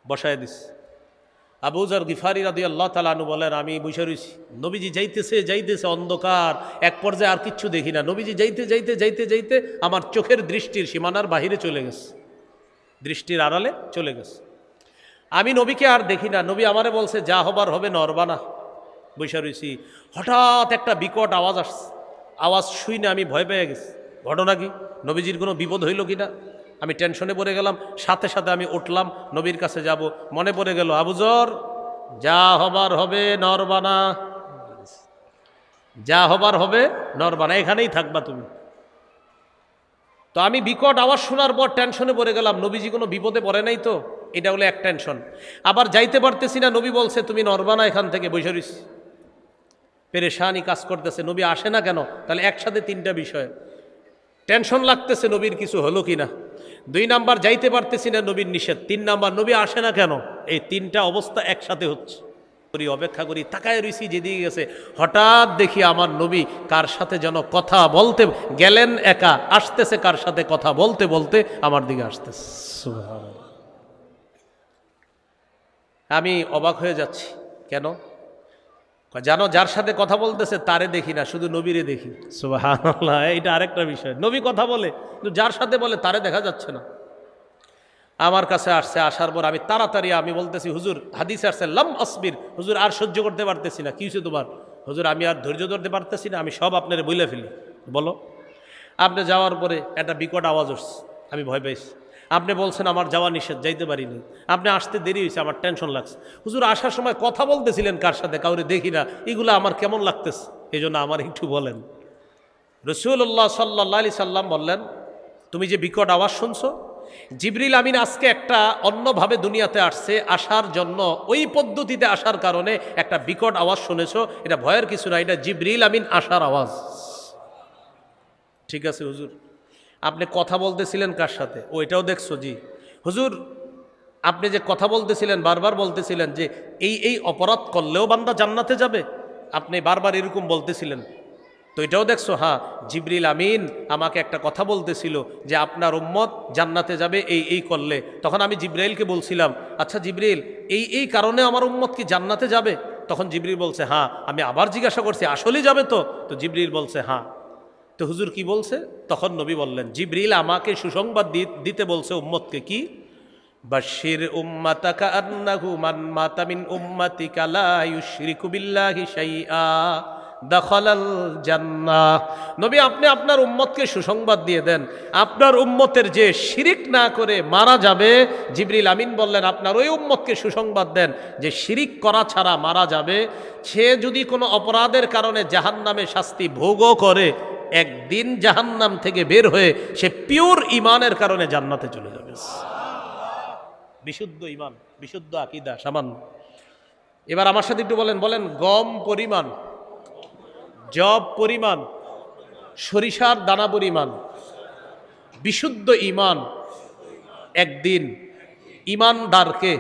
A: বসায় দিস। আবু যর গিফারি রাদিয়াল্লাহু তাআলা আনহু বলেন, আমি বসে রইছি, নবীজি যাইতেছে অন্ধকার, এক পর্যায়ে আর কিচ্ছু দেখি না, নবীজি যাইতে আমার চোখের দৃষ্টির সীমানার বাহিরে চলে গেছে, দৃষ্টির আড়ালে চলে গেছে। আমি নবীকে আর দেখি না, নবী আমারে বলছে যা হবার হবে, নড়বা না। বসে রইছি, হঠাৎ একটা বিকট আওয়াজ আসছে, আওয়াজ শুই না আমি ভয় পেয়ে গেছি। ঘটনা কি, নবীজির কোনো বিপদ হইল কি না, আমি টেনশনে পড়ে গেলাম। সাথে সাথে আমি উঠলাম, নবীর কাছে যাব, মনে পড়ে গেল আবু যর যা হবার হবে নড়বা না, যা হবার হবে নড়বা না, এখানেই থাকবা তুমি। তো আমি বিকট আওয়াজ শোনার পর টেনশনে পড়ে গেলাম, নবীজি কোনো বিপদে পড়ে নাই তো, এটা হলো এক টেনশন। আবার যাইতে পারতেছি না, নবী বলছে তুমি নড়বা না, এখান থেকে বসে রইছি, পেরেশানি কাজ করতেছে, নবী আসে না কেন। তাহলে একসাথে তিনটা বিষয়, টেনশন লাগতেছে নবীর কিছু হলো কিনা, 2 নাম্বার যাইতে পারতেছি না, নবীর নিষেধ, 3 নাম্বার নবী আসে না কেন। এই তিনটা অবস্থা একসাথে হচ্ছে। অপেক্ষা করি, তাকায় রইছি যেদিকে গেছে, হঠাৎ দেখি আমার নবী কার সাথে যেন কথা বলতে গেলেন, একা আসতেছে, কার সাথে কথা বলতে বলতে আমার দিকে আসতেছে। সুবহানাল্লাহ। আমি অবাক হয়ে যাচ্ছি, কেন জানো, যার সাথে কথা বলতেছে তারে দেখি না, শুধু নবীরে দেখি। সুবহানাল্লাহ, এটা আরেকটা বিষয়, নবী কথা বলে কিন্তু যার সাথে বলে তারে দেখা যাচ্ছে না। আমার কাছে আসছে, আসার পর আমি তাড়াতাড়ি আমি বলতেছি, হুজুর হাদিস আসছে লাম আসবির, হুজুর আর সহ্য করতে পারতেছি না। কি হয়েছে তোমার? হুজুর আমি আর ধৈর্য ধরতে পারতেছি না, আমি সব আপনারে বলে ফেলি। বলো। আপনি যাওয়ার পরে একটা বিকট আওয়াজ উঠছে, আমি ভয় পেয়েছি। আপনি বলছেন আমার যাওয়া নিষেধ, যাইতে পারিনি। আপনি আসতে দেরি হয়েছে, আমার টেনশন লাগছে। হুজুর আসার সময় কথা বলতেছিলেন কার সাথে, কাউরে দেখি না, এগুলো আমার কেমন লাগতেছে, এই জন্য আমার একটু বলেন। রাসূলুল্লাহ সাল্লাল্লাহু আলাইহি সাল্লাম বললেন, তুমি যে বিকট আওয়াজ শুনছো, জিবরিল আমিন আজকে একটা অন্যভাবে দুনিয়াতে আসছে, আসার জন্য ওই পদ্ধতিতে আসার কারণে একটা বিকট আওয়াজ শুনেছো, এটা ভয়ের কিছু না, এটা জিবরিল আমিন আসার আওয়াজ। ঠিক আছে হুজুর, আপনি কথা বলতেছিলেন কার সাথে, ওইটাও দেখছো? জি হুজুর, আপনি যে কথা বলতেছিলেন, বারবার বলতেছিলেন যে এই অপরাধ করলেও বান্দা জান্নাতে যাবে, আপনি বারবার এরকম বলতেছিলেন, তো এটাও দেখছো? হ্যাঁ, জিবরিল আমিন আমাকে একটা কথা বলতেছিল যে আপনার উম্মত জান্নাতে যাবে এই করলে। তখন আমি জিবরাইলকে বলছিলাম, আচ্ছা জিবরিল, এই কারণে আমার উম্মত কি জান্নাতে যাবে? তখন জিবরিল বলছে হ্যাঁ। আমি আবার জিজ্ঞাসা করছি, আসলেই যাবে তো জিবরিল বলছে হ্যাঁ। তো হুজুর কি বলছে? তখন নবী বললেন, জিবরিল আমাকে সুসংবাদ দিতে বলছে উম্মতকে, কি? বাশির উম্মাতাকা আন্নাহু মান মাতা মিন উম্মাতিকা লা ইউশরিকু বিল্লাহি শাইআ দাখালাল জান্নাহ। নবী আপনি আপনার উম্মতকে সুসংবাদ দিয়ে দেন, আপনার উম্মতের যে শিরিক না করে মারা যাবে, জিবরিল আমিন বললেন আপনার ওই উম্মতকে সুসংবাদ দেন যে শিরিক করা ছাড়া মারা যাবে, সে যদি কোনো অপরাধের কারণে জাহান্নামে শাস্তি ভোগও করে, একদিন জাহান্নাম থেকে বের হয়ে সে পিওর ইমানের কারণে জান্নাতে চলে যাবে। বিশুদ্ধ ইমান, বিশুদ্ধ আকীদা, সামান্য। এবার আমার সাথে একটু বলেন গম পরিমাণ, জব পরিমাণ, সরিষার দানা পরিমাণ বিশুদ্ধ ইমান একদিন ইমানদারকে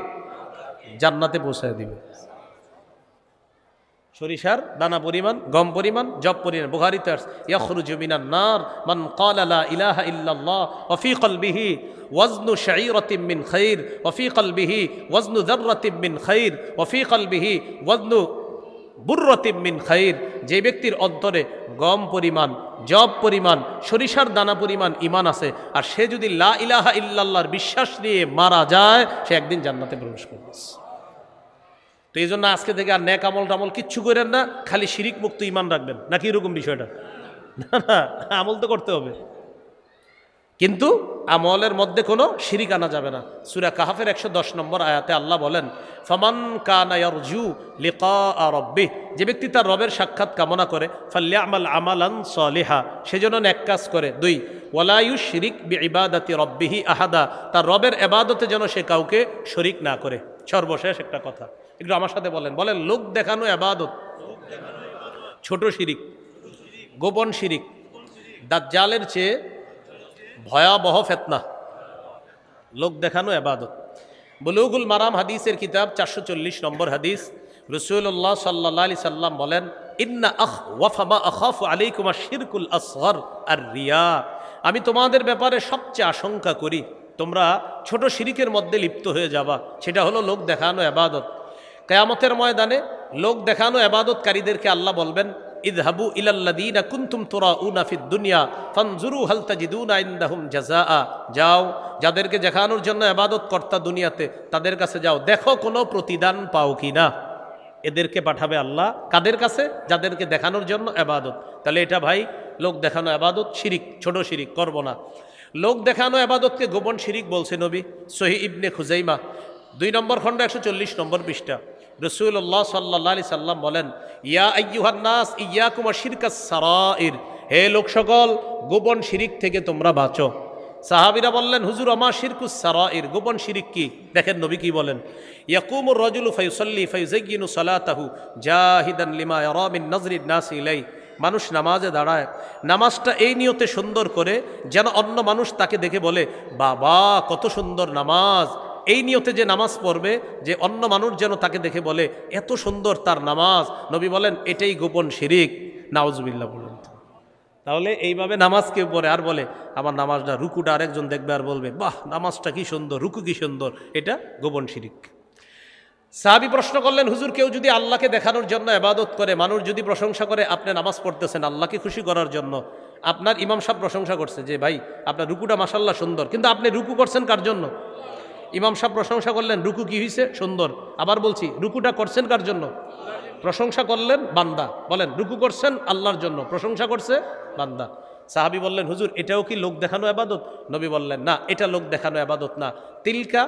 A: জান্নাতে পৌঁছায় দিবে। সরিষার দানা পরিমাণ, গম পরিমাণ, জব পরিমাণ। বুখারীতে আছে, ইয়াখরুজু মিনান নার মান ক্বালা লা ইলাহা ইল্লাল্লাহ ওয়া ফী কলবিহি ওয়াজনু শাঈরাতিন মিন খাইর ওয়া ফী কলবিহি ওয়াজনু যাররাতিন মিন খাইর ওয়া ফী কলবিহি ওয়াজনু বুররাতিন মিন খাইর। যে ব্যক্তির অন্তরে গম পরিমাণ, জব পরিমাণ, সরিষার দানা পরিমাণ ইমান আছে, আর সে যদি লা ইলাহা ইল্লাল্লাহর বিশ্বাস নিয়ে মারা যায়, সে একদিন জান্নাতে প্রবেশ করবে। তো এই জন্য আজকে থেকে আর নেক আমল টামল কিচ্ছু করেন না, খালি শিরিক মুক্ত ইমান রাখবেন, নাকি এরকম বিষয়টা? না, আমল তো করতে হবে, কিন্তু আমলের মধ্যে কোনো শিরিক আনা যাবে না। সূরা কাহফের 110 নম্বর আয়াতে আল্লাহ বলেন, ফামান কানা ইয়ারজু লিকা রাব্বিহ, যে ব্যক্তি তার রবের সাক্ষাৎ কামনা করে, ফালইআমাল আমালান সলিহা, সেজন্য নেক কাজ করে। 2, ওয়ালা ইউশরিক বিইবাদাতি রাব্বিহি আহাদা, তার রবের ইবাদতে যেন সে কাউকে শরিক না করে। সর্বশেষ একটা কথা একটু আমার সাথে বলেন লোক দেখানো ইবাদত, ছোট শিরিক, গোপন শিরিক, দাজ্জালের চেয়ে ভয়াবহ ফিতনা, লোক দেখানো ইবাদত। বুলুগুল মারাম হাদিসের কিতাব 440 নম্বর হাদিস, রাসূলুল্লাহ সাল্লাল্লাহু আলাইহি সাল্লাম বলেন, ইন্না আখওয়াফা মা আখাফু আলাইকুম আশ-শিরকুল আসগর আর রিয়া, আমি তোমাদের ব্যাপারে সবচেয়ে আশঙ্কা করি তোমরা ছোট শিরিকের মধ্যে লিপ্ত হয়ে যাবা, সেটা হলো লোক দেখানো ইবাদত। কিয়ামতের ময়দানে লোক দেখানো ইবাদতকারীদেরকে আল্লাহ বলবেন, ইযহাবু ইলাল্লাযীনা কুনতুম তুরাউনা ফিদ দুনিয়া ফানজুরু হাল তাজিদুনা ইনদাহুম জাযাআ, যাও যাদেরকে দেখানোর জন্য ইবাদত করতা দুনিয়াতে তাদের কাছে যাও, দেখো কোনো প্রতিদান পাও কিনা। এদেরকে পাঠাবে আল্লাহ কাদের কাছে? যাদেরকে দেখানোর জন্য ইবাদত। তাহলে এটা ভাই লোক দেখানো ইবাদত, শিরিক, ছোট শিরিক করব না। লোক দেখানো ইবাদতকে গোপন শিরিক বলছে নবী। সহিহ ইবনে খুজাইমা 2 নম্বর খণ্ড 140 নম্বর পৃষ্ঠা, রাসূলুল্লাহ সাল্লাল্লাহু আলাইহি সাল্লাম বলেন, ইয়া আইয়ুহান নাস ইয়াকুম আশ-শিরকাস সারাইর, হে লোক সকল গোপন শিরিক থেকে তোমরা বাঁচো। সাহাবীরা বললেন, হুজুর আমা শিরকুস সারাইর, গোপন শিরিক কি? দেখেন নবী কি বলেন, ইয়াকুমুর রাজুলু ফায়ুসাল্লি ফায়ুযায়্যিনু সালাতাহু জাহিদান লিমা ইয়ারা মিন নাজরিন নাস ইলাই, মানুষ নামাজে দাঁড়ায়, নামাজটা এই নিয়তে সুন্দর করে যেন অন্য মানুষ তাকে দেখে বলে, বাবা কত সুন্দর নামাজ। এই নিয়তে যে নামাজ পড়বে, যে অন্য মানুষ যেন তাকে দেখে বলে এত সুন্দর তার নামাজ। নবী বলেন এটাই গোপন শিরিক। নাউজুবিল্লাহ বলেন। তাহলে এইভাবে নামাজ কেউ পড়ে আর বলে আমার নামাজটা, রুকুটা আরেকজন দেখবে আর বলবে বাহ নামাজটা কি সুন্দর, রুকু কি সুন্দর, এটা গোপন শিরিক। সাহাবী প্রশ্ন করলেন, হুজুর কেউ যদি আল্লাহকে দেখানোর জন্য ইবাদত করে, মানুষ যদি প্রশংসা করে আপনি নামাজ পড়তেছেন আল্লাহকে খুশি করার জন্য, আপনার ইমাম সাহেব প্রশংসা করছে যে ভাই আপনার রুকুটা মাশাআল্লাহ সুন্দর, কিন্তু আপনি রুকু করছেন কার জন্য? ইমাম সাহেব প্রশংসা করলেন রুকু কি হয়েছে? সুন্দর। আবার বলছি রুকুটা করছেন কার জন্য? প্রশংসা করলেন বান্দা, বলেন রুকু করছেন আল্লাহর জন্য, প্রশংসা করছে বান্দা। সাহাবী বললেন, হুজুর এটাও কি লোক দেখানো ইবাদত? নবী বললেন, না এটা লোক দেখানো ইবাদত না, তিলকা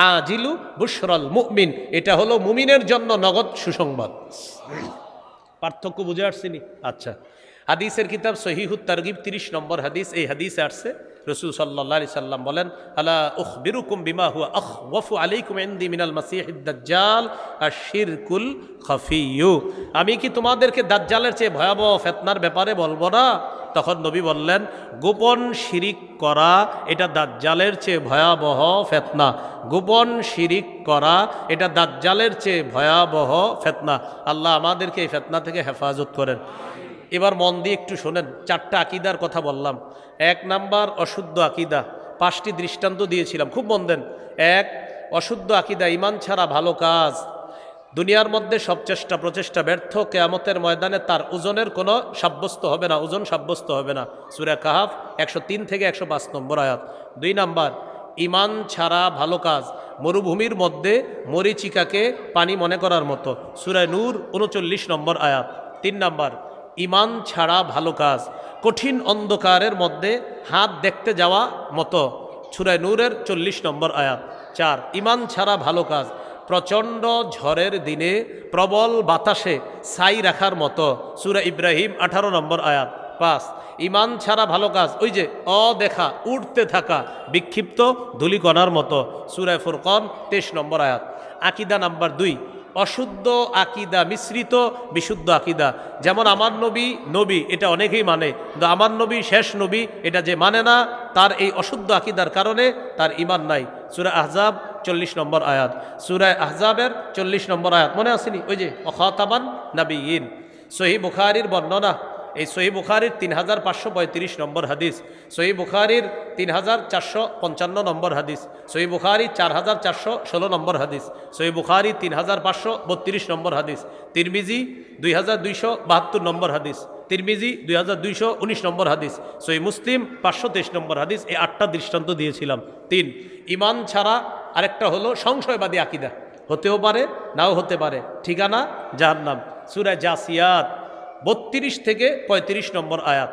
A: আজিলু বুশরাল মুমিন, এটা হলো মুমিনের জন্য নগদ সুসংবাদ। পার্থক্য বুঝে আসছিনি? আচ্ছা, হাদিসের কিতাব সহিহুত তারগিব 30 নম্বর হাদিস, এই হাদিসে আসছে রাসূল সাল্লাল্লাহু আলাইহি সাল্লাম বলেন, আলা উখবিরুকুম বিমা হুয়া আখওয়াফু আলাইকুম ইনদি মিনাল মাসিহিদ দাজ্জাল আশ-শিরকুল খাফিয়্যু, আমি কি তোমাদেরকে দাজ্জালের চেয়ে ভয়াবহ ফিতনার ব্যাপারে বলবো না? তখন নবী বললেন, গোপন শিরিক করা এটা দাজ্জালের চেয়ে ভয়াবহ ফিতনা, গোপন শিরিক করা এটা দাজ্জালের চেয়ে ভয়াবহ ফিতনা। আল্লাহ আমাদেরকে এই ফিতনা থেকে হেফাজত করেন। এবার মন দিয়ে একটু শোনেন, 4টা আকীদার কথা বললাম। 1 নাম্বার অশুদ্ধ আকীদা, 5টি দৃষ্টান্ত দিয়েছিলাম, খুব মন দেন। 1, অশুদ্ধ আকীদা, ঈমান ছাড়া ভালো কাজ দুনিয়ার মধ্যে সব চেষ্টা প্রচেষ্টা ব্যর্থ, কিয়ামতের ময়দানে তার ওজনের কোনো সাব্যস্ত হবে না, ওজন সাব্যস্ত হবে না। সূরা কাহাফ 103 থেকে 105 নম্বর আয়াত। 2 নাম্বার, ঈমান ছাড়া ভালো কাজ মরুভূমির মধ্যে মরিচিকাকে পানি মনে করার মতো, সূরা নূর 39 নম্বর আয়াত। 3 নাম্বার, ঈমান ছাড়া ভালো কাজ কঠিন অন্ধকারের মধ্যে হাত দেখতে যাওয়া মতো, সূরা নূরের 40 নম্বর আয়াত। 4, ঈমান ছাড়া ভালো কাজ প্রচণ্ড ঝড়ের দিনে প্রবল বাতাসে ছাই রাখার মতো, সূরা ইব্রাহিম 18 নম্বর আয়াত। 5, ঈমান ছাড়া ভালো কাজ ওই যে অদেখা উড়তে থাকা বিক্ষিপ্ত ধূলিকণার মতো, সূরা ফুরকান 23 নম্বর আয়াত। আকীদা নাম্বার 2, অশুদ্ধ আকীদা মিশ্রিত বিশুদ্ধ আকীদা, যেমন আমার নবী নবী এটা অনেকেই মানে, কিন্তু আমার নবী শেষ নবী এটা যে মানে না, তার এই অশুদ্ধ আকীদার কারণে তার ঈমান নাই। সূরা আহজাব 40 নম্বর আয়াত, সূরা আহজাবের 40 নম্বর আয়াত মনে আসেনি? ওই যে খাতামান নবিয়্যিন। সহিহ বুখারীর বর্ণনা, এই সহিহ বুখারীর 3535 নম্বর হাদিস, সহিহ বুখারীর 3455 নম্বর হাদিস, সহিহ বুখারী 4416 নম্বর হাদিস, সহিহ বুখারী 3532 নম্বর হাদিস, তিরমিজি 2272 নম্বর হাদিস, তিরমিজি 2219 নম্বর হাদিস, সহিহ মুসলিম 523 নম্বর হাদিস। এই 8টা দৃষ্টান্ত দিয়েছিলাম। 3, ঈমান ছাড়া আরেকটা হলো সংশয়বাদী আকীদা, হতেও পারে নাও হতে পারে, ঠিকানা জাহান্নাম, সূরা জাসিয়াত 32 থেকে 35 নম্বর আয়াত,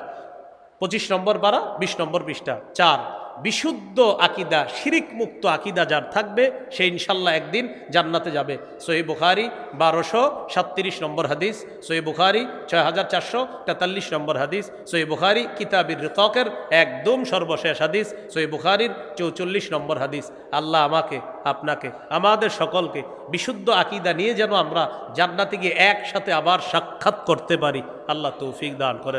A: 25 নম্বর পারা 20 নম্বর পৃষ্ঠা। 4, বিশুদ্ধ আকীদা শিরিক মুক্ত আকীদা যার থাকবে সে ইনশাল্লাহ একদিন জান্নাতে যাবে। সহিহ বুখারী 1237 নম্বর হাদিস, সহিহ বুখারী 6443 নম্বর হাদিস, সহিহ বুখারী কিতাবির রিকাকের একদম সর্বশেষ হাদিস, সহিহ বুখারীর 44 নম্বর হাদিস। আল্লাহ আমাকে আপনাকে আমাদের সকলকে বিশুদ্ধ আকীদা নিয়ে যেন আমরা জান্নাতে গিয়ে একসাথে আবার সাক্ষাৎ করতে পারি, আল্লাহ তৌফিক দান করেন।